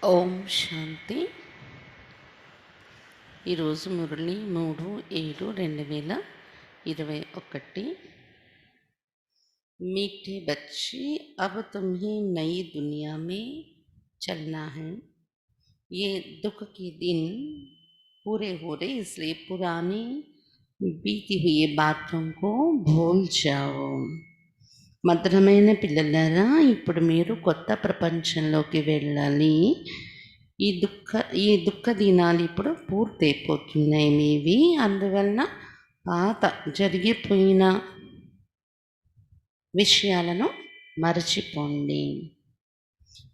ఓం శాంతి. ఈరోజు మురళి 3/7/2021. मीठे बच्चे, अब तुम्हें नई दुनिया में चलना है। ये दुख के दिन पूरे हो रहे, इसलिए पुरानी बीती हुई बातों को भूल जाओ. మధురమైన పిల్లలారా, ఇప్పుడు మీరు కొత్త ప్రపంచంలోకి వెళ్ళాలి. ఈ దుఃఖ దినాలు ఇప్పుడు పూర్తయిపోతున్నాయి మీవి. అందువలన పాత జరిగిపోయిన విషయాలను మరచిపోండి.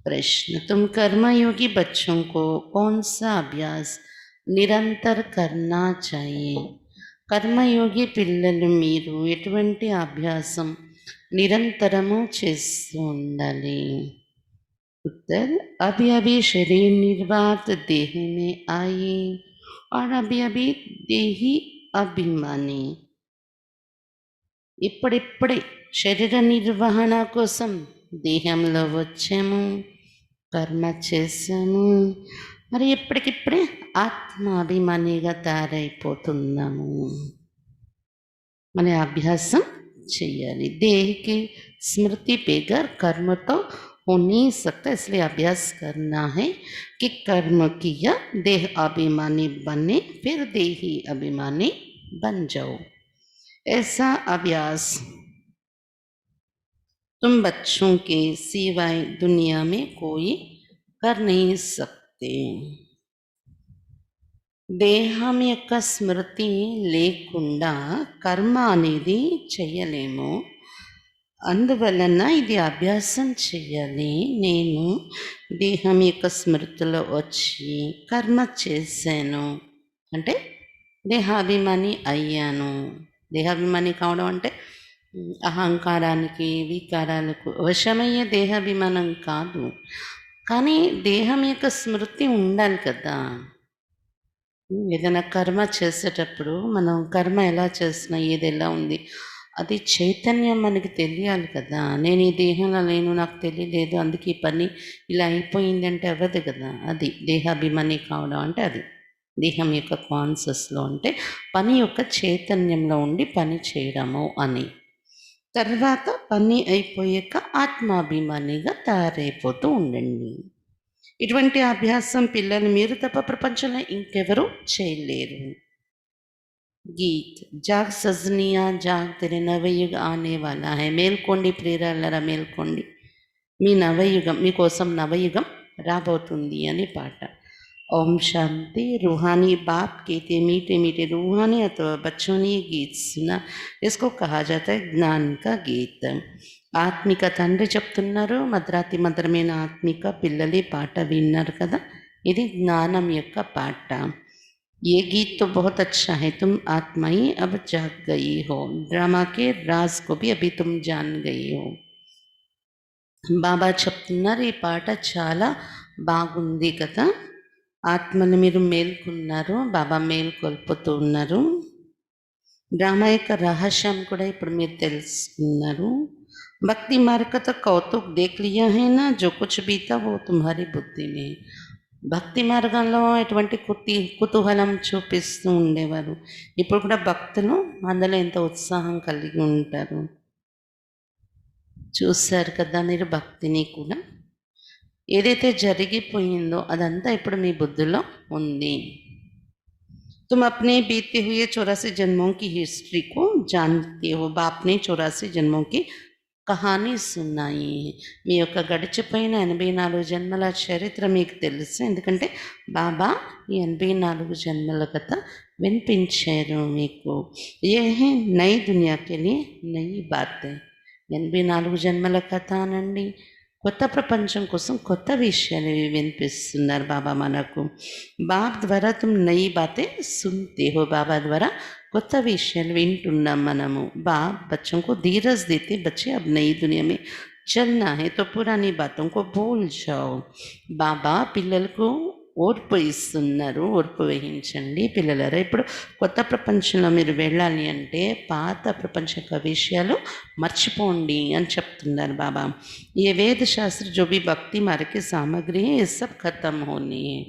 प्रश्न: तुम कर्मयोगी बच्चों को कौन सा अभ्यास निरंतर करना चाहिए? कर्मयोगी పిల్లలు మీరు ఎటువంటి అభ్యాసం నిరంతరము చేస్తూ ఉండాలి? उत्तर: अभी अभी शरीर निर्वात देह में आए और अभी अभी देही अभिमानी. ఇప్పుడిప్పుడే శరీర నిర్వహణ కోసం దేహంలో వచ్చాము, కర్మ చేశాము, మరి ఎప్పటికిప్పుడే ఆత్మాభిమానిగా తయారైపోతున్నాము. మన అభ్యాసం చెయ్యాలి. देह की स्मृति बेगर कर्म तो हो नहीं सकता, इसलिए अभ्यास करना है कि कर्म किया देह अभिमानी बने, फिर देही अभिमानी बन जाओ. ऐसा अभ्यास तुम बच्चों के सिवाय दुनिया में कोई कर नहीं सकते. దేహం యొక్క స్మృతి లేకుండా కర్మ అనేది చెయ్యలేము. అందువలన ఇది అభ్యాసం చెయ్యాలి. నేను దేహం యొక్క స్మృతిలో వచ్చి కర్మ చేశాను అంటే దేహాభిమాని అయ్యాను. దేహాభిమాని కావడం అంటే అహంకారానికి, వికారాలకు వశమయ్యే దేహాభిమానం కాదు. కానీ దేహం యొక్క స్మృతి ఉండాలి కదా. ఏదైనా కర్మ చేసేటప్పుడు మనం కర్మ ఎలా చేసినా, ఏది ఎలా ఉంది, అది చైతన్యం మనకి తెలియాలి కదా. నేను ఈ దేహంలో లేను, నాకు తెలియలేదు, అందుకే ఈ పని ఇలా అయిపోయింది అంటే అవ్వదు కదా. అది దేహాభిమాని కావడం అంటే అది దేహం యొక్క కాన్షియస్లో అంటే పని యొక్క చైతన్యంలో ఉండి పని చేయడము అని. తర్వాత పని అయిపోయాక ఆత్మాభిమానిగా తయారైపోతూ ఉండండి. ఇటువంటి అభ్యాసం పిల్లలు మీరు తప్ప ప్రపంచంలో ఇంకెవరూ చేయలేరు. గీత్: జాగ్ సజ్నియా జాగ్, తెరే నవయుగ ఆనే వాలా హై. మేల్కోండి ప్రియులారా, మేల్కోండి, మీ నవయుగం, మీకోసం నవయుగం రాబోతుంది అని పాట. ओम शांति. रूहानी बाप कहते मीठे मीठे रूहानी अथवा बच्चों ने ये गीत सुना. इसको कहा जाता है ज्ञान का गीत. ఆత్మిక తండ్రి చెప్తున్నారు, మధురాతి మధురమైన ఆత్మిక పిల్లలి పాట విన్నారు కదా. ఇది జ్ఞానం యొక్క పాట. ये गीत तो बहुत अच्छा है. तुम आत्माएं अब जाग गई हो, ड्रामा के राज को भी अभी तुम जान गई हो. బాబా చెప్తున్నారు, ఈ పాట చాలా బాగుంది కదా. ఆత్మను మీరు మేల్కొన్నారు, బాబా మేల్కొల్పుతూ ఉన్నారు. డ్రామా యొక్క రహస్యం కూడా ఇప్పుడు మీరు తెలుసుకున్నారు. భక్తి మార్గ तो कौतुक देख लिया है ना, जो कुछ भी था वो तुम्हारी बुद्धि में. భక్తి మార్గంలో ఎటువంటి కుతూహలం చూపిస్తూ ఉండేవారు. ఇప్పుడు కూడా భక్తులు అందులో ఎంత ఉత్సాహం కలిగి ఉంటారు. చూశారు కదా మీరు భక్తిని కూడా. ఏదైతే జరిగిపోయిందో అదంతా ఇప్పుడు మీ బుద్ధిలో ఉంది. तुम अपने बीते हुए 84 जन्मों की हिस्ट्री को जानते हो. बाप ने 84 जन्मों की కహానీ సున్నాయి. మీ యొక్క గడిచిపోయిన 84 జన్మల చరిత్ర మీకు తెలుసు. ఎందుకంటే బాబా ఈ 84 జన్మల కథ వినిపించారు మీకు. ఏ హే నై దునియాకి నయి బాత్. 84 జన్మల కథ అనండి, కొత్త ప్రపంచం కోసం కొత్త విషయాలు వినిపిస్తున్నారు బాబా మనకు. బాబ్ ద్వారా తుమ్ నయి బాతే సున్తే హో. బాబా ద్వారా కొత్త విషయాలు వింటున్నాం మనము. బాబ్ బచ్చోं को धीरज देते, बच्चे अब नई दुनिया में चलना है तो पुरानी बातों को भूल जाओ. బాబా పిల్లలకు ఓర్పు ఇస్తున్నారు. ఓర్పు వహించండి పిల్లలారా. ఇప్పుడు కొత్త ప్రపంచంలో మీరు వెళ్ళాలి అంటే పాత ప్రపంచ యొక్క విషయాలు మర్చిపోండి అని చెప్తున్నారు బాబా. ये वेद शास्त्र जो भी भक्ति मार्ग की सामग्री है ये सब खत्म होनी है.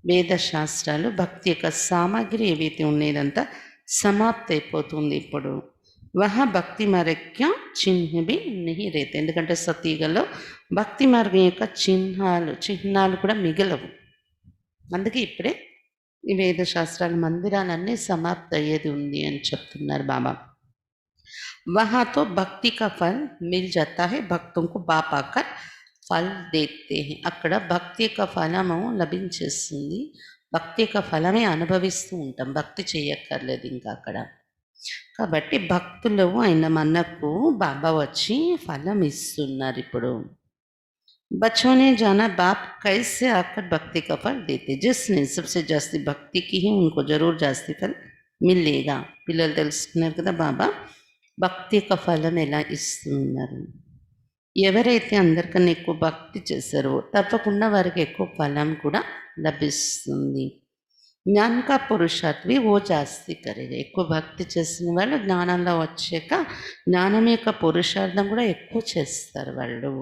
వేద శాస్త్రాలు భక్తి యొక్క సామాగ్రి ఏవైతే ఉన్నాయో ఇదంతా సమాప్తి అయిపోతుంది ఇప్పుడు. వహా భక్తి మార్గ చిహ్న బి నహీ రేతే. ఎందుకంటే సతీగలో భక్తి మార్గం యొక్క చిహ్నాలు కూడా మిగలవు. అందుకే ఇప్పుడే ఈ వేద శాస్త్రాల మందిరాలన్నీ సమాప్తి అయ్యేది ఉంది అని చెప్తున్నారు బాబా. वहाँ तो भक्ति का फल मिल जाता है, भक्तों को बाप आकर ఫల్ దేతే హై. అక్కడ భక్తి యొక్క ఫలము లభించేస్తుంది. భక్తి యొక్క ఫలమే అనుభవిస్తూ ఉంటాం, భక్తి చేయక్కర్లేదు ఇంకా అక్కడ. కాబట్టి భక్తులు అయిన మనకు బాబా వచ్చి ఫలం ఇస్తున్నారు ఇప్పుడు. बच्चों ने जाना बाप कैसे आकर भक्ति का फल देते. जिसने सबसे जास्ती भक्ति की ही उनको जरूर जास्ती फल मिलेगा. పిల్లలు తెలుసుకున్నారు కదా బాబా భక్తి యొక్క ఫలం ఎలా ఇస్తున్నారు. ఎవరైతే అందరికన్నా ఎక్కువ భక్తి చేశారో తప్పకుండా వారికి ఎక్కువ ఫలం కూడా లభిస్తుంది. జ్ఞాన్ కా పురుషార్థ్ भी वो जास्ती करेगा. ఎక్కువ భక్తి చేసిన వాళ్ళు జ్ఞానంలో వచ్చాక జ్ఞానం యొక్క పురుషార్థం కూడా ఎక్కువ చేస్తారు వాళ్ళు.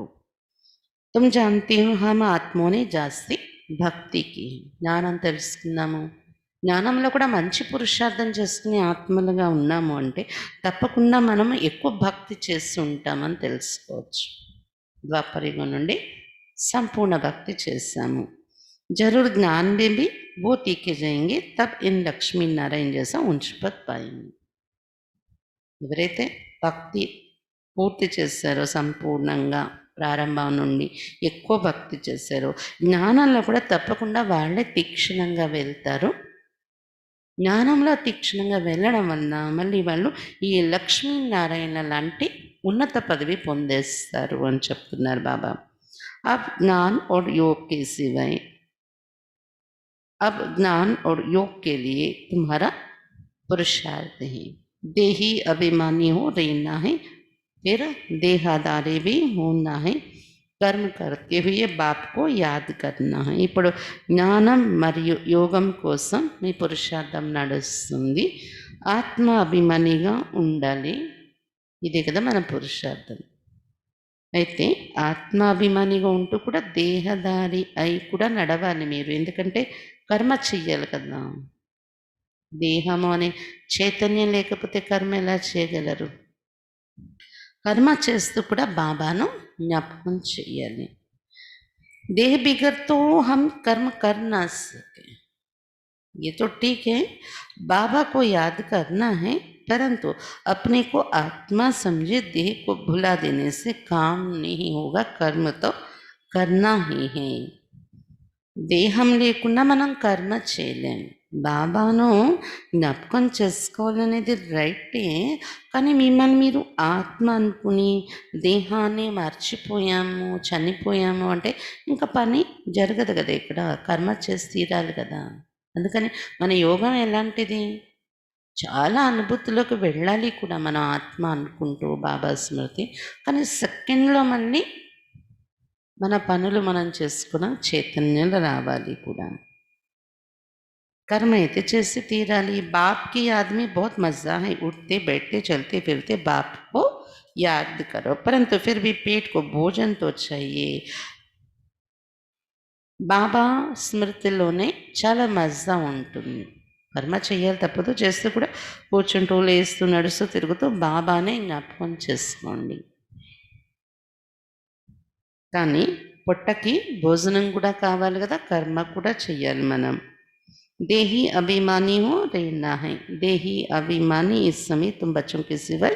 तुम जानती हो हम ఆత్మోనే జాస్తి భక్తికి. జ్ఞానం తెలుసుకున్నాము, జ్ఞానంలో కూడా మంచి పురుషార్థం చేసుకుని ఆత్మలుగా ఉన్నాము అంటే తప్పకుండా మనము ఎక్కువ భక్తి చేస్తూ ఉంటామని తెలుసుకోవచ్చు. ద్వాపరయుగం నుండి సంపూర్ణ భక్తి చేశాము. జరూర్ జ్ఞాన్ में भी वो तीखे जाएंगे तब इन లక్ష్మీ నారాయణ जैसा ऊंच पद पाएंगे. ఎవరైతే భక్తి పూర్తి చేశారో సంపూర్ణంగా ప్రారంభం నుండి ఎక్కువ భక్తి చేశారో జ్ఞానంలో కూడా తప్పకుండా వాళ్ళే తీక్షణంగా వెళ్తారు. జ్ఞానంలో తీక్షణంగా వెళ్ళడం వలన మళ్ళీ వాళ్ళు ఈ లక్ష్మీనారాయణ లాంటి ఉన్నత పదవి పొందేస్తారు అని చెప్తున్నారు బాబా. अब ज्ञान और योग के सिवाय अब ज्ञान और योग के लिए तुम्हारा पुरुषार्थ है. देही अभिमानी हो रहना है, फिर देहादारी भी होना है. కర్మ करते हुए బాప్ को యాద్ करना है. ఇప్పుడు జ్ఞానం మరియు యోగం కోసం మీ పురుషార్థం నడుస్తుంది. ఆత్మ అభిమానిగా ఉండాలి, ఇదే కదా మన పురుషార్థం. అయితే ఆత్మాభిమానిగా ఉంటూ కూడా దేహదారి అయి కూడా నడవాలి మీరు. ఎందుకంటే కర్మ చెయ్యాలి కదా. దేహము అనే చైతన్యం లేకపోతే కర్మ ఎలా చేయగలరు? కర్మ చేస్తూ కూడా బాబాను జ్ఞాపకం చెయ్యాలి. देह बिगड़ तो हम कर्म कर ना सके, ये तो ठीक है, बाबा को याद करना है, परंतु अपने को आत्मा समझे देह को भुला देने से काम नहीं होगा. कर्म तो करना ही है. దేహం లేకుండా మనం కర్మ చేయలేం. బాబాను జ్ఞాపకం చేసుకోవాలనేది రైటే, కానీ మిమ్మల్ని మీరు ఆత్మ అనుకుని దేహాన్ని మర్చిపోయాము, చనిపోయాము అంటే ఇంకా పని జరగదు కదా. ఇక్కడ కర్మ చేసి తీరాలి కదా. అందుకని మన యోగం ఎలాంటిది? చాలా అనుభూతిలోకి వెళ్ళాలి కూడా మనం ఆత్మ అనుకుంటూ బాబా స్మృతి. కానీ సెకండ్లో మళ్ళీ మన పనులు మనం చేసుకున్న చైతన్యంలో రావాలి కూడా. कर्म అయితే చేసి తీరాలి. बाप की याद में बहुत मज़ा है, उठते बैठते चलते फिरते बाप को याद करो, परंतु फिर भी पेट को भोजन तो चाहिए. బాబా స్మృతిలోనే చాలా మజా ఉంటుంది. కర్మ చేయాలి తప్పదు, చేస్తూ కూడా కూర్చుంటూ లేస్తూ నడుస్తూ తిరుగుతూ బాబానే జ్ఞాపకం చేసుకోండి. కానీ పొట్టకి భోజనం కూడా కావాలి కదా, కర్మ కూడా చెయ్యాలి మనం. देही अभिमानी हो रहना है. देही अभिमानी इस समय तुम बच्चों के सिवाय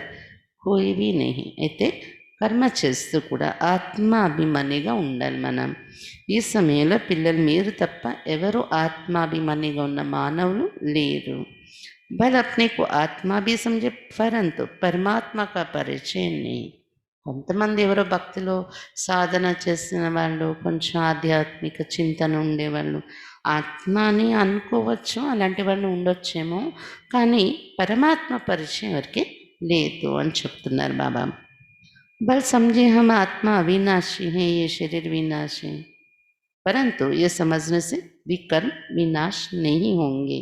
कोई भी नहीं. అయితే కర్మ చేస్తూ కూడా ఆత్మ అభిమానిగా ఉండాలి మనం. ఈ సమయంలో పిల్లలు మీరు తప్ప ఎవరు ఆత్మాభిమానిగా ఉన్న మానవులు లేరు. భले अपने को आत्मा भी समझे परंतु परमात्मा का परिचय नहीं. కొంతమంది ఎవరో భక్తిలో సాధన చేసిన వాళ్ళు, కొంచెం ఆధ్యాత్మిక చింతన ఉండేవాళ్ళు ఆత్మ అని అనుకోవచ్చు, అలాంటి వాళ్ళు ఉండొచ్చేమో, కానీ పరమాత్మ పరిచయం ఎవరికి లేదు అని చెప్తున్నారు బాబా. బల్ సమझे हम आत्मा अविनाशी है, ये शरीर विनाशी है. परंतु ये समझने से विकर्म विनाश नहीं होंगे.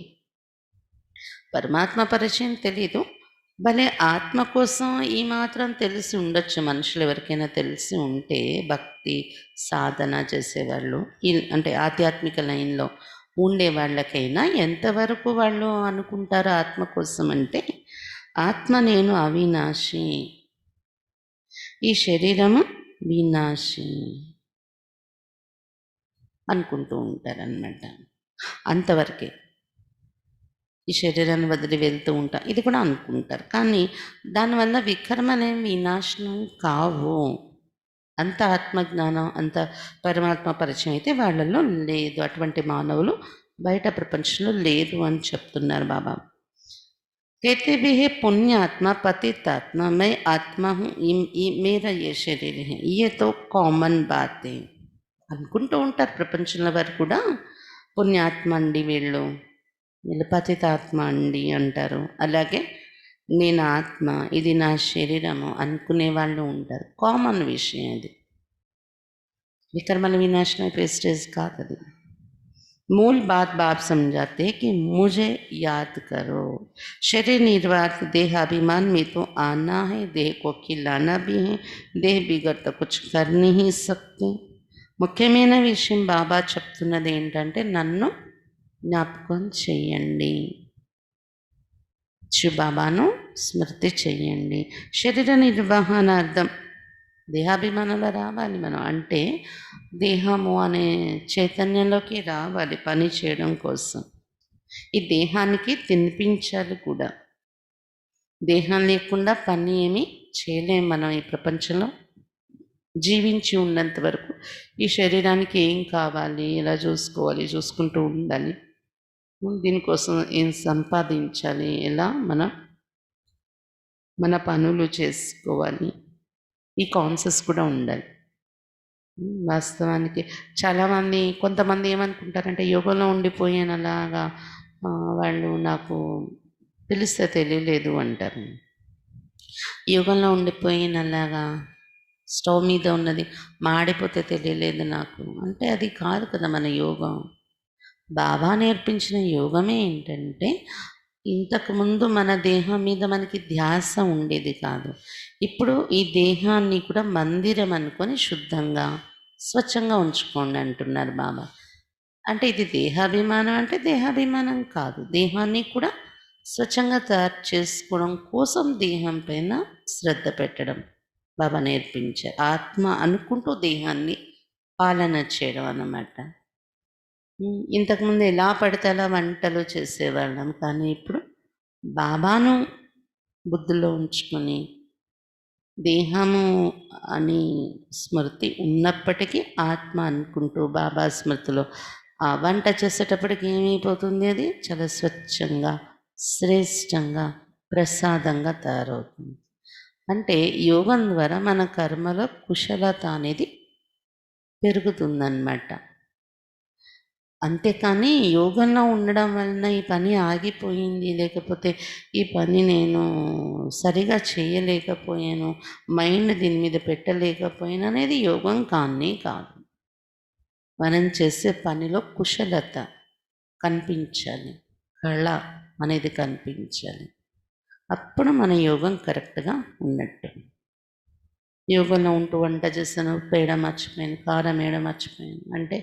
పరమాత్మ పరిచయం తెలీదు. భలే ఆత్మ కోసం ఈ మాత్రం తెలిసి ఉండొచ్చు. మనుషులు ఎవరికైనా తెలిసి ఉంటే భక్తి సాధన చేసేవాళ్ళు అంటే ఆధ్యాత్మిక లైన్‌లో ఉండే వాళ్ళకైనా ఎంతవరకు వాళ్ళు అనుకుంటారు ఆత్మ కోసం అంటే, ఆత్మ నేను అవినాశి, ఈ శరీరము వినాశి అనుకుంటూ ఉంటారనమాట. అంతవరకే. ఈ శరీరాన్ని వదిలి వెళ్తూ ఉంటా ఇది కూడా అనుకుంటారు. కానీ దానివల్ల వికర్మలేమి వినాశనం కావు. అంత ఆత్మజ్ఞానం, అంత పరమాత్మ పరిచయం అయితే వాళ్ళలో లేదు. అటువంటి మానవులు బయట ప్రపంచంలో లేరు అని చెప్తున్నారు బాబా. कहते भी है पुण्य आत्मा पतित आत्मा मैं आत्मा हूँ, मेरा ये शरीर है, ये तो కామన్ బాత్ అనుకుంటూ ఉంటారు ప్రపంచంలో వారు కూడా. పుణ్యాత్మ అండి వీళ్ళు పతితాత్మ అండి అంటారు. అలాగే నేను ఆత్మ, ఇది నా శరీరము అనుకునే వాళ్ళు ఉంటారు. కామన్ విషయం అది. వికర్మల వినాశనం అయిపోయే స్టేజ్ కాదు అది. मूल बात बाप समझाते कि मुझे याद करो. शरीर निर्वात देहाभिमान में तो आना है, देह को खिलाना भी है, देह बिगड़ तो कुछ कर नहीं सकते. ముఖ్యమైన విషయం బాబా చెప్తున్నది ఏంటంటే నన్ను జ్ఞాపకం చెయ్యండి, బాబాను స్మృతి చెయ్యండి. శరీర నిర్వహణార్థం దేహాభిమానంలో రావాలి మనం. అంటే దేహము అనే చైతన్యంలోకి రావాలి పని చేయడం కోసం. ఈ దేహానికి తినిపించాలి కూడా. దేహం లేకుండా పని ఏమి చేయలేం మనం ఈ ప్రపంచంలో జీవించి ఉన్నంత వరకు. ఈ శరీరానికి ఏం కావాలి, ఎలా చూసుకోవాలి, చూసుకుంటూ ఉండాలి. దీనికోసం ఏం సంపాదించాలి, ఎలా మన పనులు చేసుకోవాలి, ఈ కాన్సెప్ట్స్ కూడా ఉండాలి. వాస్తవానికి చాలామంది కొంతమంది ఏమనుకుంటారంటే యోగంలో ఉండిపోయాను అలాగా వాళ్ళు నాకు తెలిస్తే తెలియలేదు అంటారు. యోగంలో ఉండిపోయిన అలాగా స్టవ్ మీద ఉన్నది మాడిపోతే తెలియలేదు నాకు అంటే అది కాదు కదా మన యోగం. బాబా నేర్పించిన యోగమే ఏంటంటే ఇంతకుముందు మన దేహం మీద మనకి ధ్యాస ఉండేది కాదు. ఇప్పుడు ఈ దేహాన్ని కూడా మందిరం అనుకొని శుద్ధంగా స్వచ్ఛంగా ఉంచుకోండి అంటున్నారు బాబా. అంటే ఇది దేహాభిమానం అంటే దేహాభిమానం కాదు, దేహాన్ని కూడా స్వచ్ఛంగా తయారు చేసుకోవడం కోసం దేహం పైన శ్రద్ధ పెట్టడం బాబా నేర్పించారు. ఆత్మ అనుకుంటూ దేహాన్ని పాలన చేయడం అన్నమాట. ఇంతకుముందు ఎలా పడితే అలా వంటలు చేసేవాళ్ళం, కానీ ఇప్పుడు బాబాను బుద్ధిలో ఉంచుకొని దేహము అని స్మృతి ఉన్నప్పటికీ ఆత్మ అనుకుంటూ బాబా స్మృతిలో ఆ వంట చేసేటప్పటికి ఏమైపోతుంది, అది చాలా స్వచ్ఛంగా శ్రేష్టంగా ప్రసాదంగా తయారవుతుంది. అంటే యోగం ద్వారా మన కర్మలో కుశలత అనేది పెరుగుతుందన్నమాట. అంతేకాని యోగంలో ఉండడం వలన ఈ పని ఆగిపోయింది, లేకపోతే ఈ పని నేను సరిగా చేయలేకపోయాను, మైండ్ దీని మీద పెట్టలేకపోయాను అనేది యోగం కానే కాదు. మనం చేసే పనిలో కుశలత కనిపించాలి, కళ అనేది కనిపించాలి. అప్పుడు మన యోగం కరెక్ట్గా ఉన్నట్టు. యోగంలో ఉంటూ వంట చేసాను, ఉప్పు వేయడం మర్చిపోయాను, కారం వేయడం మర్చిపోయాను అంటే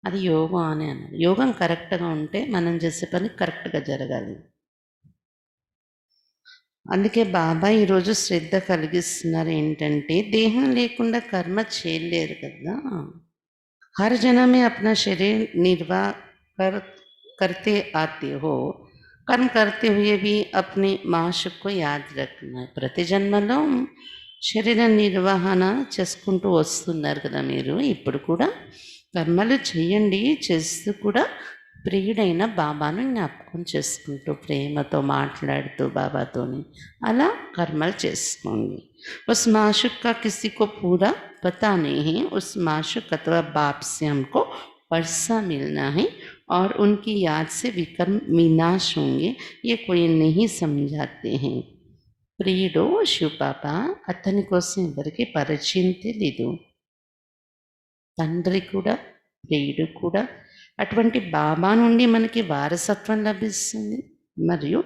అది యోగం అని అన్నారు. యోగం కరెక్ట్గా ఉంటే మనం చేసే పని కరెక్ట్గా జరగాలి. అందుకే బాబా ఈరోజు శ్రద్ధ కలిగిస్తున్నారు ఏంటంటే దేహం లేకుండా కర్మ చేయలేరు కదా. हर जन्म में अपना शरीर निर्वाह करते आते हो, कर्म करते हुए भी अपने माशुक को याद रखना. ప్రతి జన్మలో శరీర నిర్వహణ చేసుకుంటూ వస్తున్నారు కదా మీరు. ఇప్పుడు కూడా కర్మలు చేయండి, చేస్తూ కూడా ప్రియుడైన బాబాను జ్ఞాపకం చేసుకుంటూ ప్రేమతో మాట్లాడుతూ బాబాతోని అలా కర్మలు చేసుకోండి. उस माशुक का किसी को पूरा पता नहीं है. उस माशुक अथवा बाप से हमको वर्षा मिलना है और उनकी याद से विकर्म विनाश होंगे, ये कोई नहीं समझाते हैं. ప్రియుడు శివపాప అతని కోసం ఎవరికి పరిచయం తెలీదు. తండ్రి కూడా ప్రియుడు కూడా. అటువంటి బాబా నుండి మనకి వారసత్వం లభిస్తుంది మరియు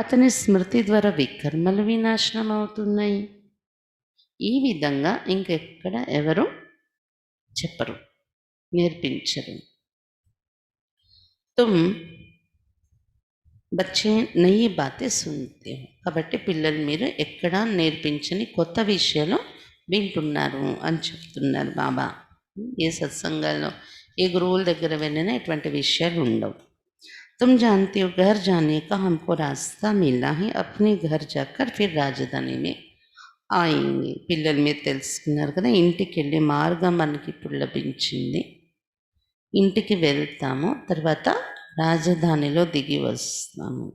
అతని స్మృతి ద్వారా వికర్మలు వినాశనం అవుతున్నాయి. ఈ విధంగా ఇంకెక్కడ ఎవరు చెప్పరు, నేర్పించరు. తుమ్ బచ్చే నయి బాతే సున్తే హో. కాబట్టి పిల్లలు మీరు ఎక్కడా నేర్పించని కొత్త విషయాలు వింటున్నారు అని చెప్తున్నారు బాబా. ఏ సత్సంగాల్లో ఏ గురువుల దగ్గర వెళ్ళినా ఇటువంటి విషయాలు ఉండవు. तुम जानते हो घर जाने का हमको रास्ता मिला है, अपने घर जाकर फिर రాజధాని में ఆయింది. పిల్లలు మీరు తెలుసుకున్నారు కదా, ఇంటికి వెళ్ళే మార్గం మనకి ఇప్పుడు లభించింది. ఇంటికి వెళ్తాము, తర్వాత రాజధానిలో దిగి వస్తాము.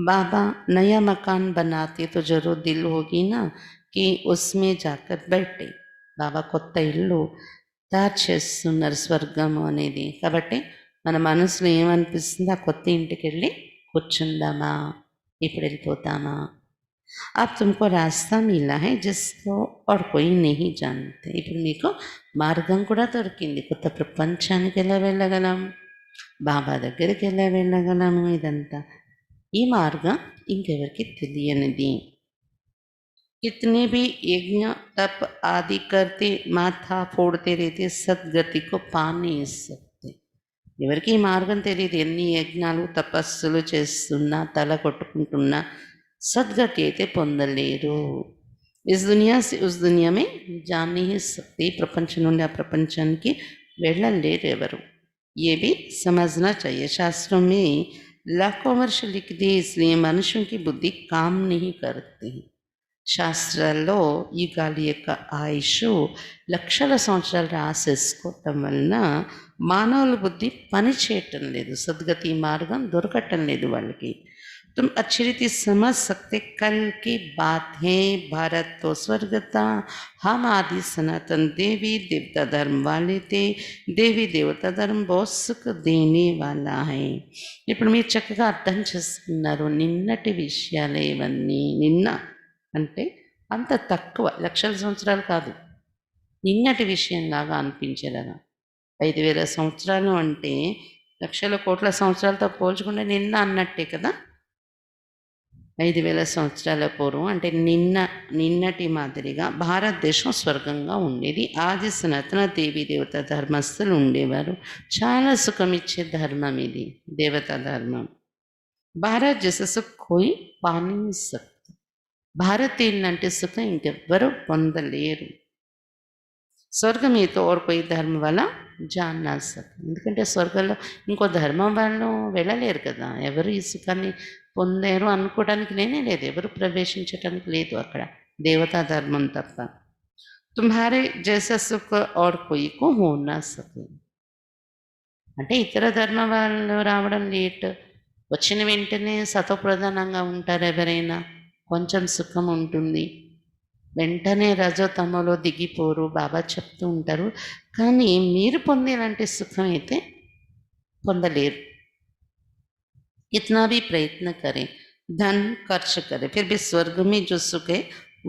बाबा नया मकान बनाते तो जरूर दिल होगी ना कि उसमें जाकर बैठे. బాబా కొత్త ఇల్లు తయారు చేస్తున్నారు స్వర్గము అనేది. కాబట్టి మన మనసులో ఏమనిపిస్తుంది, ఆ కొత్త ఇంటికి వెళ్ళి కూర్చుందామా, ఇప్పుడు వెళ్ళిపోతామా. अब तुमको रास्ता मिला है जिसको और कोई नहीं जानते. ఇప్పుడు మీకు మార్గం కూడా దొరికింది. కొత్త ప్రపంచానికి ఎలా వెళ్ళగలం, బాబా దగ్గరికి ఎలా వెళ్ళగలము, ఇదంతా ఈ మార్గం ఇంకెవరికి తెలియనిది. कितने भी यज्ञ तप आदि करते माथा फोड़ते रहते सद्गति को पा नहीं सकते. ఎవరికి ఈ మార్గం తెలియదు. ఎన్ని యజ్ఞాలు తపస్సులు చేస్తున్నా తల కొట్టుకుంటున్నా సద్గతి అయితే పొందలేరు. Is Duniya say use Duniya May John नहीं सकते. ప్రపంచం నుండి ఆ ప్రపంచానికి వెళ్ళలేరు ఎవరు. ये भी समझना चाहिए. शास्त्रों में लाखों वर्ष लिख दिए, इसलिए मनुष्यों की बुद्धि काम नहीं करती. శాస్త్రాల్లో ఈ గాలి యొక్క ఆయుష్ లక్షల సంవత్సరాలు రాసేసుకోవటం వలన మానవుల బుద్ధి పని చేయటం లేదు, సద్గతి మార్గం దొరకటం లేదు వాళ్ళకి. तुम अच्छी रीति समझ सकते कल की बात है. भारत तो स्वर्ग था, हम आदि सनातन देवी देवता धर्म वाले थे. देवी देवता धर्म बहुत सुख देने वाला है. ఇప్పుడు మీరు చక్కగా అర్థం చేసుకున్నారు. నిన్నటి విషయాలే ఇవన్నీ. నిన్న అంటే అంత తక్కువ, లక్షల సంవత్సరాలు కాదు, నిన్నటి విషయంలాగా అనిపించేలాగా. 5000 సంవత్సరాలు అంటే లక్షల కోట్ల సంవత్సరాలతో పోల్చుకుంటే నిన్న అన్నట్టే కదా. 5000 సంవత్సరాల పూర్వం అంటే నిన్నటి మాదిరిగా భారతదేశం స్వర్గంగా ఉండేది. ఆది సనాతన దేవీ దేవత ధర్మస్థులు ఉండేవారు. చాలా సుఖమిచ్చే ధర్మం ఇది, దేవతా ధర్మం. భారత్ జైసా సుఖ్ కోయి పా नहीं सकता. భారతీయులంటే సుఖం ఇంకెవ్వరూ పొందలేరు. స్వర్గం ఏతో और कोई ధర్మం వల్ల జాన్ నా సక్. ఎందుకంటే స్వర్గంలో ఇంకో ధర్మం వాళ్ళు వెళ్ళలేరు కదా, ఎవరు ఈ సుఖాన్ని పొందారు అనుకోవడానికి లేనే లేదు, ఎవరు ప్రవేశించడానికి లేదు అక్కడ, దేవతా ధర్మం తప్ప. తుమ్హారే జైసా సుఖ और कोई को हो ना सके. అంటే ఇతర ధర్మం వాళ్ళు రావడం లేట్, వచ్చిన వెంటనే సతోప్రధానంగా ఉంటారు ఎవరైనా, కొంచెం సుఖం ఉంటుంది, వెంటనే రజోతమలో దిగిపోరు, బాబా చెప్తూ ఉంటారు. కానీ మీరు పొందేలాంటి సుఖం అయితే పొందలేరు. कितना भी प्रयत्न करें, धन खर्च करें, फिर भी स्वर्ग में जो सुख है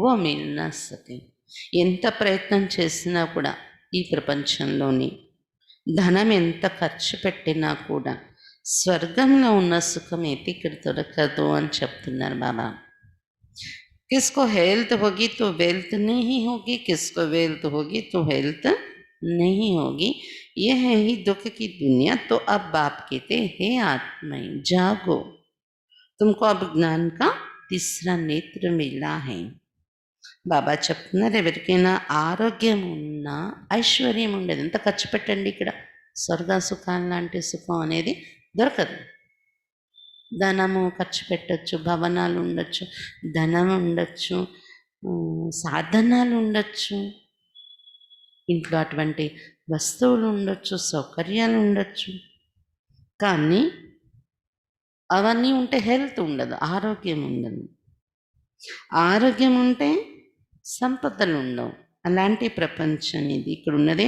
वो मिल ना सके. ఎంత ప్రయత్నం చేసినా కూడా ఈ ప్రపంచంలోని ధనం ఎంత ఖర్చు పెట్టినా కూడా స్వర్గంలో ఉన్న సుఖం అయితే ఇక్కడ దొరకదు అని చెప్తున్నారు బాబా. किसको हेल्थ होगी तो वेल्थ नहीं होगी, किसको वेल्थ होगी तो हेल्थ नहीं होगी. यह है ही दुख की दुनिया. तो अब बाप कहते हे आत्माएं जागो, तुमको अब ज्ञान का तीसरा नेत्र मिला है. బాబా చెప్తున్నారు, ఎవరికైనా ఆరోగ్యం ఉన్నా ఐశ్వర్యం ఉండదు, ఎంత ఖర్చు పెట్టండి ఇక్కడ స్వర్గ సుఖాలు లాంటి సుఖం అనేది దొరకదు. ధనము ఖర్చు పెట్టచ్చు, భవనాలు ఉండొచ్చు, ధనం ఉండొచ్చు, సాధనాలు ఉండొచ్చు, ఇంట్లో అటువంటి వస్తువులు ఉండొచ్చు, సౌకర్యాలు ఉండొచ్చు. కానీ అవన్నీ ఉంటే హెల్త్ ఉండదు, ఆరోగ్యం ఉండదు. ఆరోగ్యం ఉంటే సంపదలు ఉండవు. అలాంటి ప్రపంచం ఇది. ఇక్కడ ఉన్నదే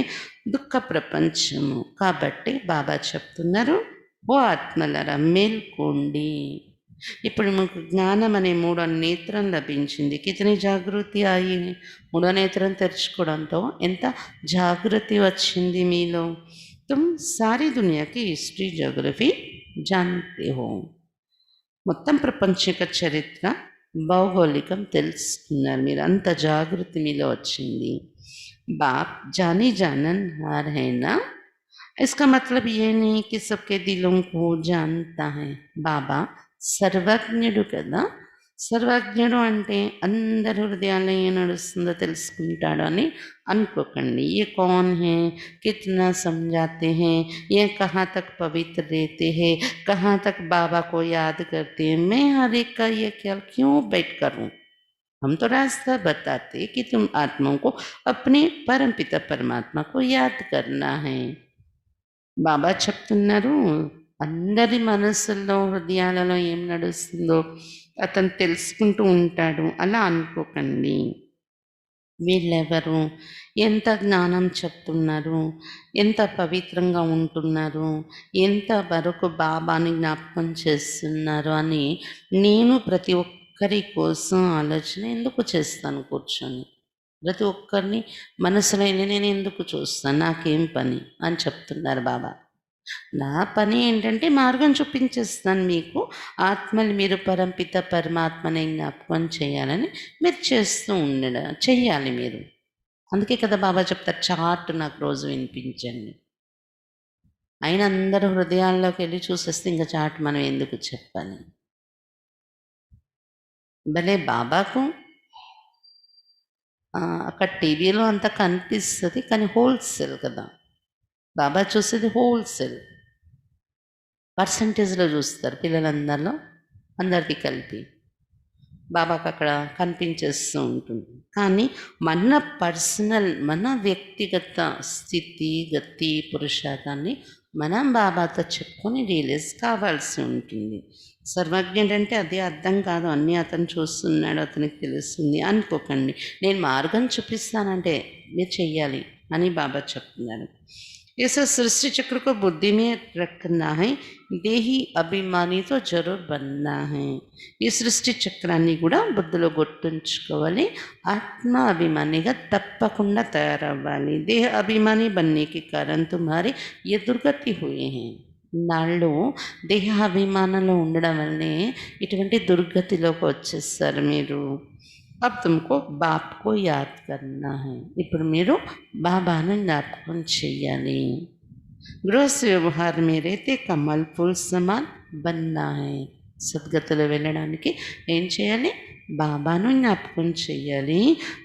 దుఃఖ ప్రపంచము. కాబట్టి బాబా చెప్తున్నారు, ఓ ఆత్మలరా మేల్కోండి. ఇప్పుడు మీకు జ్ఞానం అనే మూడో నేత్రం లభించింది. కితని జాగృతి అయి మూడో నేత్రం తెరుచుకోవడంతో ఎంత జాగృతి వచ్చింది మీలో. తుమ్ సారీ దునియాకి హిస్టరీ జోగ్రఫీ జాన్తే హో. మొత్తం ప్రపంచిక చరిత్ర భౌగోళికం తెలుసుకున్నారు మీరు. అంత జాగృతి మీలో వచ్చింది. बाप जाने जानन हार है ना, इसका मतलब ये नहीं कि सबके दिलों को जानता है. బాబా సర్వజ్ఞుడు కదా. సర్వజ్ఞుడు అంటే అందరి హృదయాల్లో ఏం నడుస్తుందో తెలుసుకుంటాడు అని అనుకోకండి. ये कौन है, कितना समझाते हैं, ये कहाँ तक पवित्र रहते हैं, कहाँ तक बाबा को याद करते हैं, मैं हर एक का ये ख्याल क्यों बैठ करूं. हम तो रास्ता बताते कि तुम आत्माओं को अपने परमपिता परमात्मा को याद करना है. బాబా చెప్తున్నారు అందరి మనసుల్లో హృదయాలలో ఏం నడుస్తుందో అతను తెలుసుకుంటూ ఉంటాడు. అలా అనుకోకండి. వీళ్ళెవరు, ఎంత జ్ఞానం చెప్తున్నారు, ఎంత పవిత్రంగా ఉంటున్నారు, ఎంత వరకు బాబాని జ్ఞాపకం చేస్తున్నారు అని నేను ప్రతి ఒక్కరి కోసం ఆలోచన ఎందుకు చేస్తాను కూర్చొని. ప్రతి ఒక్కరిని మనసులో నేను ఎందుకు చూస్తాను, నాకేం పని అని చెప్తున్నారు బాబా. నా పని ఏంటంటే మార్గం చూపించేస్తాను మీకు. ఆత్మలు మీరు పరంపిత పరమాత్మని జ్ఞాపకం చేయాలని మీరు చేస్తూ చెయ్యాలి మీరు. అందుకే కదా బాబా చెప్తారు చాట్ నాకు రోజు వినిపించండి. అయినా అందరూ హృదయాల్లోకి వెళ్ళి చూసేస్తే ఇంకా చాట్ మనం ఎందుకు చెప్పాలి. భలే బాబాకు అక్కడ టీవీలో అంతా కనిపిస్తుంది కానీ హోల్సేల్ కదా. బాబా చూసేది హోల్సేల్ పర్సంటేజ్లో చూస్తారు పిల్లలందరిలో అందరికీ కలిపి. బాబాకు అక్కడ కనిపించేస్తూ ఉంటుంది. కానీ మన పర్సనల్ మన వ్యక్తిగత స్థితి గతి పురుషార్థాన్ని మనం బాబాతో చెప్పుకొని రియలైజ్ కావాల్సి ఉంటుంది. సర్వజ్ఞుడంటే అదే అర్థం కాదు, అన్నీ అతను చూస్తున్నాడు అతనికి తెలుస్తుంది అనుకోకండి. నేను మార్గం చూపిస్తానంటే మీరు చెయ్యాలి అని బాబా చెప్తున్నారు. ऐसा सृष्टि चक्र को बुद्धि में रखना है, देही అభిమాని తో జరూర్ బన్నా హై. ఈ సృష్టి చక్రాన్ని కూడా బుద్ధిలో గుర్తుంచుకోవాలి. ఆత్మ అభిమానిగా తప్పకుండా తయారవ్వాలి. దేహ అభిమాని బన్నేకి కారణం తుమ్హారి ఏ దుర్గతి హుయి హై. నాళ్ళు దేహాభిమానంలో ఉండడం వల్లనే ఇటువంటి దుర్గతిలోకి వచ్చేస్తారు మీరు. అబ్ తుమ్కో బాప్కో యాద్ కర్నా హై. ఇప్పుడు మీరు బాబాను జ్ఞాపకం చెయ్యాలి. గృహస్థ వ్యవహారం మీరైతే కమల్ ఫుల్ సమాన్ బన్నా హై. సద్గతిలో వెళ్ళడానికి ఏం చేయాలి, బాబాను జ్ఞాపకం చెయ్యాలి.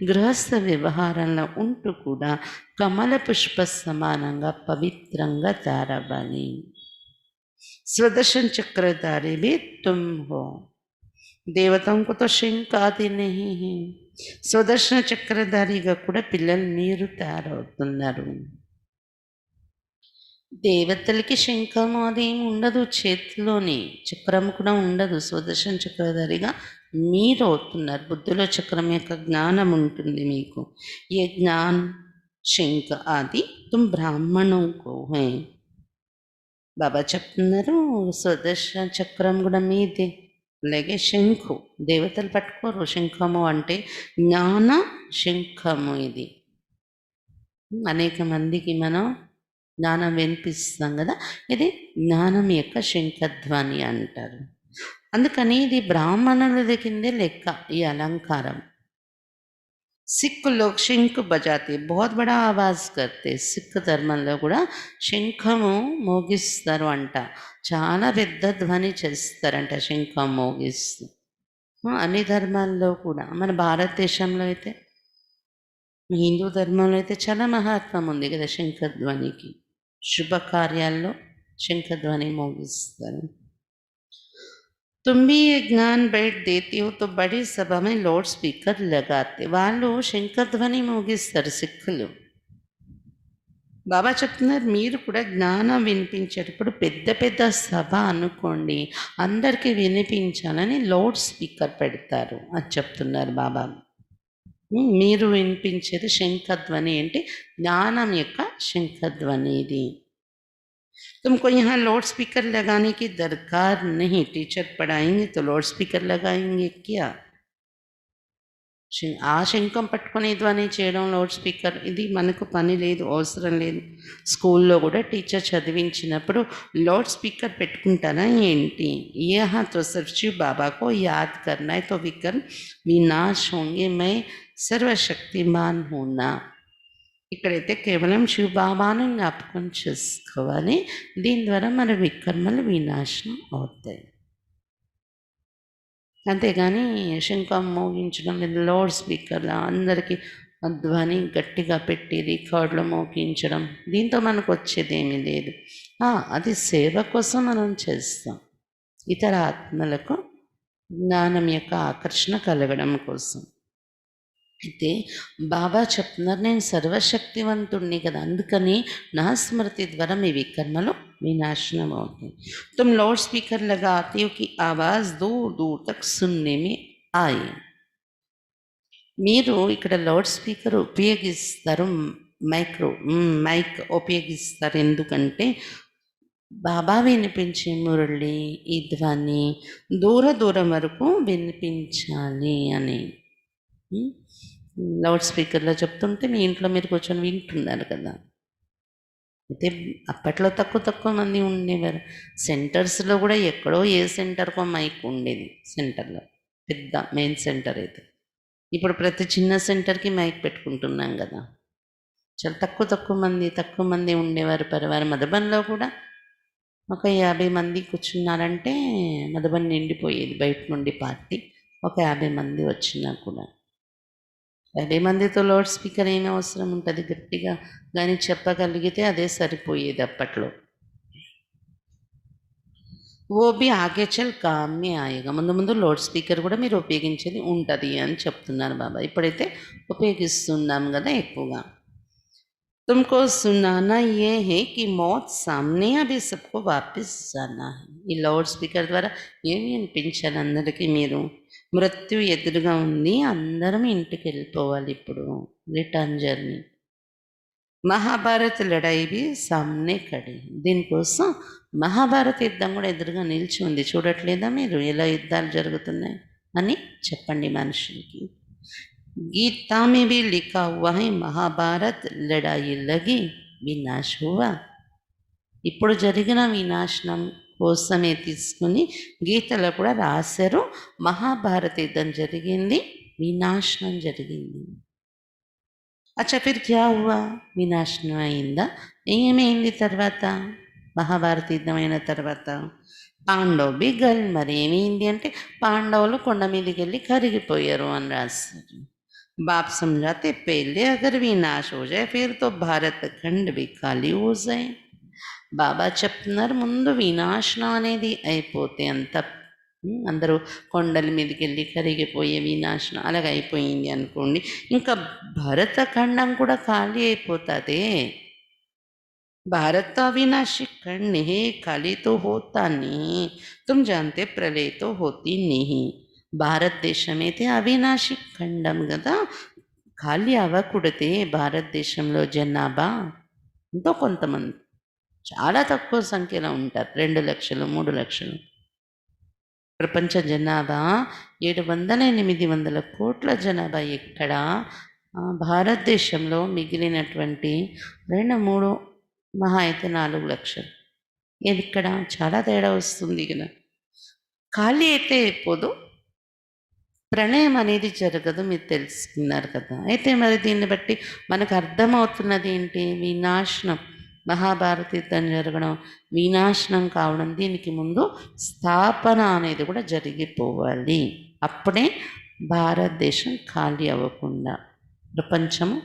గృహస్థ వ్యవహారంలో ఉంటూ కూడా కమల పుష్ప సమానంగా పవిత్రంగా తయారవ్వాలి. స్వదర్శన్ చక్రధారి भी तुम हो. దేవతకు तो శంఖ ఆది नहीं है. స్వదర్శన చక్రధారిగా కూడా పిల్లలు మీరు తయారవుతున్నారు. దేవతలకి శంఖము అది ఏమి ఉండదు, చేతిలోని చక్రం కూడా ఉండదు. స్వదర్శన చక్రధారిగా మీరు అవుతున్నారు. బుద్ధిలో చక్రం యొక్క జ్ఞానం ఉంటుంది మీకు. ఏ జ్ఞాన్ శంఖ ఆది తుమ్ బ్రాహ్మణం కో హై. బాబా చెప్తున్నారు స్వదర్శన చక్రం కూడా మీదే. అలాగే శంఖు దేవతలు పట్టుకోరు. శంఖము అంటే జ్ఞాన శంఖము. ఇది అనేక మందికి మనం జ్ఞానం వినిపిస్తాం కదా, ఇది జ్ఞానం యొక్క శంఖధ్వని అంటారు. అందుకని ఇది బ్రాహ్మణులది కిందే లెక్క ఈ అలంకారం. సిక్ లోగ్ శంఖ్ బజాతే బహుత్ బడా ఆవాజ్ కర్తే. సిక్ ధర్మంలో కూడా శంఖము మోగిస్తారు అంట. చాలా పెద్ద ధ్వని చేస్తారంట శంఖం మోగిస్తూ. అన్ని ధర్మాల్లో కూడా మన భారతదేశంలో అయితే హిందూ ధర్మంలో అయితే చాలా మహత్వం ఉంది కదా శంఖధ్వనికి. శుభకార్యాల్లో శంఖధ్వని మోగిస్తారు. तुम भी ये ज्ञान बैठ देती हो तो बड़ी सभा में लाउड स्पीकर लगाते. వాళ్ళు శంఖధ్వని మోగిస్తారు సిక్కులు. బాబా చెప్తున్నారు మీరు కూడా జ్ఞానం వినిపించేటప్పుడు పెద్ద పెద్ద సభ అనుకోండి, అందరికీ వినిపించాలని లౌడ్ స్పీకర్ పెడతారు అని చెప్తున్నారు బాబా. మీరు వినిపించేది శంఖధ్వని అంటే జ్ఞానం యొక్క శంఖధ్వని ఇది. तुमको यहाँ लाउड स्पीकर लगाने की दरकार नहीं, टीचर पढ़ाएंगे तो लाउड स्पीकर लगाएंगे क्या? ఆ శంఖం పట్టుకొని ధ్వని చేయడం లౌడ్ స్పీకర్ ఇది మనకు పని లేదు, అవసరం లేదు. స్కూల్లో కూడా టీచర్ చదివించినప్పుడు లౌడ్ స్పీకర్ పెట్టుకుంటారా ఏంటి? यहाँ तो सिर्फ शिव बाबा को याद करना है तो विकर्म विनाश होंगे, मैं సర్వశక్తిమాన్ హూనా. ఇక్కడైతే కేవలం శివ బాబాను జ్ఞాపకం చేసుకోవాలి. దీని ద్వారా మన వికర్మలు వినాశనం అవుతాయి. అంతేగాని శంఖం మోగించడం లేదా లౌడ్ స్పీకర్లా అందరికీ ధ్వని గట్టిగా పెట్టి రికార్డులు మోగించడం, దీంతో మనకు వచ్చేది ఏమీ లేదు. అది సేవ కోసం మనం చేస్తాం, ఇతర ఆత్మలకు జ్ఞానం యొక్క ఆకర్షణ కలగడం కోసం. అయితే బాబా చెప్తున్నారు, నేను సర్వశక్తివంతుణ్ణి కదా, అందుకని నా స్మృతి ద్వారా మీ వికర్మలు विनाशनम होते हैं. तुम लाउड स्पीकर लगाते हो कि आवाज़ दूर दूर तक सुनने में आए. మీరు ఇక్కడ లౌడ్ స్పీకర్ ఉపయోగిస్తారు, మైక్ ఉపయోగిస్తారు. ఎందుకంటే బాబా వినిపించే మురళి ఈ ధ్వని దూరం వరకు వినిపించాలి అని లౌడ్ స్పీకర్లో చెప్తుంటే మీ ఇంట్లో మీరు కూర్చొని వింటున్నారు కదా. అయితే అప్పట్లో తక్కువ మంది ఉండేవారు. సెంటర్స్లో కూడా ఎక్కడో ఏ సెంటర్కో మైక్ ఉండేది, సెంటర్లో పెద్ద మెయిన్ సెంటర్ అయితే. ఇప్పుడు ప్రతి చిన్న సెంటర్కి మైక్ పెట్టుకుంటున్నాం కదా. చాలా తక్కువ మంది ఉండేవారు పరివారం. మధుబన్లో కూడా ఒక 50 మంది కూర్చున్నారంటే మధుబన్ నిండిపోయేది. బయట నుండి పార్టీ ఒక 50 మంది వచ్చినా కూడా 50 మందితో లౌడ్ స్పీకర్ ఏమి అవసరం ఉంటుంది, గట్టిగా కానీ చెప్పగలిగితే అదే సరిపోయేది అప్పట్లో. ఓ బి ఆగే చల్ కామ్మే ఆయేగా. ముందు లౌడ్ స్పీకర్ కూడా మీరు ఉపయోగించేది ఉంటుంది అని చెప్తున్నారు బాబా. ఇప్పుడైతే ఉపయోగిస్తున్నాం కదా ఎక్కువగా. तुमको सुनाना ये है कि मौत सामने अभी सबको वापस जाना है. ఈ లౌడ్ స్పీకర్ ద్వారా ఏమి అనిపించాలి అందరికీ, మీరు మృత్యు ఎదురుగా ఉంది, అందరం ఇంటికి వెళ్ళిపోవాలి ఇప్పుడు, రిటర్న్ జర్నీ. మహాభారత్ లడాయి బి సామ్నే కడి. దీనికోసం మహాభారత యుద్ధం కూడా ఎదురుగా నిలిచి ఉంది. చూడట్లేదా మీరు ఎలా యుద్ధాలు జరుగుతున్నాయి అని చెప్పండి మనుషులకి. गीता में भी लिखा हुआ है महाभारत लड़ाई लगी विनाश हुआ. ఇప్పుడు జరిగిన వినాశనం కోసమే తీసుకుని గీతలో కూడా రాశారు, మహాభారత యుద్ధం జరిగింది, వినాశనం జరిగింది. అచ్చా ఫిర్ క్యా హువా, వినాశనం అయిందా, ఏమైంది తర్వాత మహాభారత యుద్ధం అయిన తర్వాత? పాండవ్ బిగల్. మరి ఏమైంది అంటే పాండవులు కొండ మీదకి వెళ్ళి కరిగిపోయారు అని రాశారు. बाप समझाते पहले अगर विनाश हो जाए फिर तो भारत खंड भी खाली हो जाए. బాబా చెప్తున్నారు, ముందు వినాశనం అనేది అయిపోతే అంత అందరూ కొండల మీదకి వెళ్ళి కరిగిపోయే వినాశనం అలాగ అయిపోయింది అనుకోండి, ఇంకా భరతఖండం కూడా ఖాళీ అయిపోతుంది. भारत तो अविनाशी खंड है, खाली तो होता नहीं. तुम जानते प्रलय तो होती नहीं. భారతదేశమైతే అవినాశి ఖండం కదా, ఖాళీ అవ్వకూడదే. భారతదేశంలో జనాభా ఎంతో కొంతమంది, చాలా తక్కువ సంఖ్యలో ఉంటారు, 2 లక్షలు 3 లక్షలు. ప్రపంచ జనాభా 700-800 కోట్ల జనాభా. ఎక్కడ భారతదేశంలో మిగిలినటువంటి 2-3 మహా అయితే 4 లక్షలు. ఇక్కడ చాలా తేడా వస్తుంది కదా. ఖాళీ అయితే అయిపోదు, ప్రణయం అనేది జరగదు, మీరు తెలుసుకున్నారు కదా. అయితే మరి దీన్ని బట్టి మనకు అర్థమవుతున్నది ఏంటి? వినాశనం, మహాభారత యుద్ధం జరగడం, వినాశనం కావడం, దీనికి ముందు స్థాపన అనేది కూడా జరిగిపోవాలి. అప్పుడే భారతదేశం ఖాళీ అవ్వకుండా, ప్రపంచము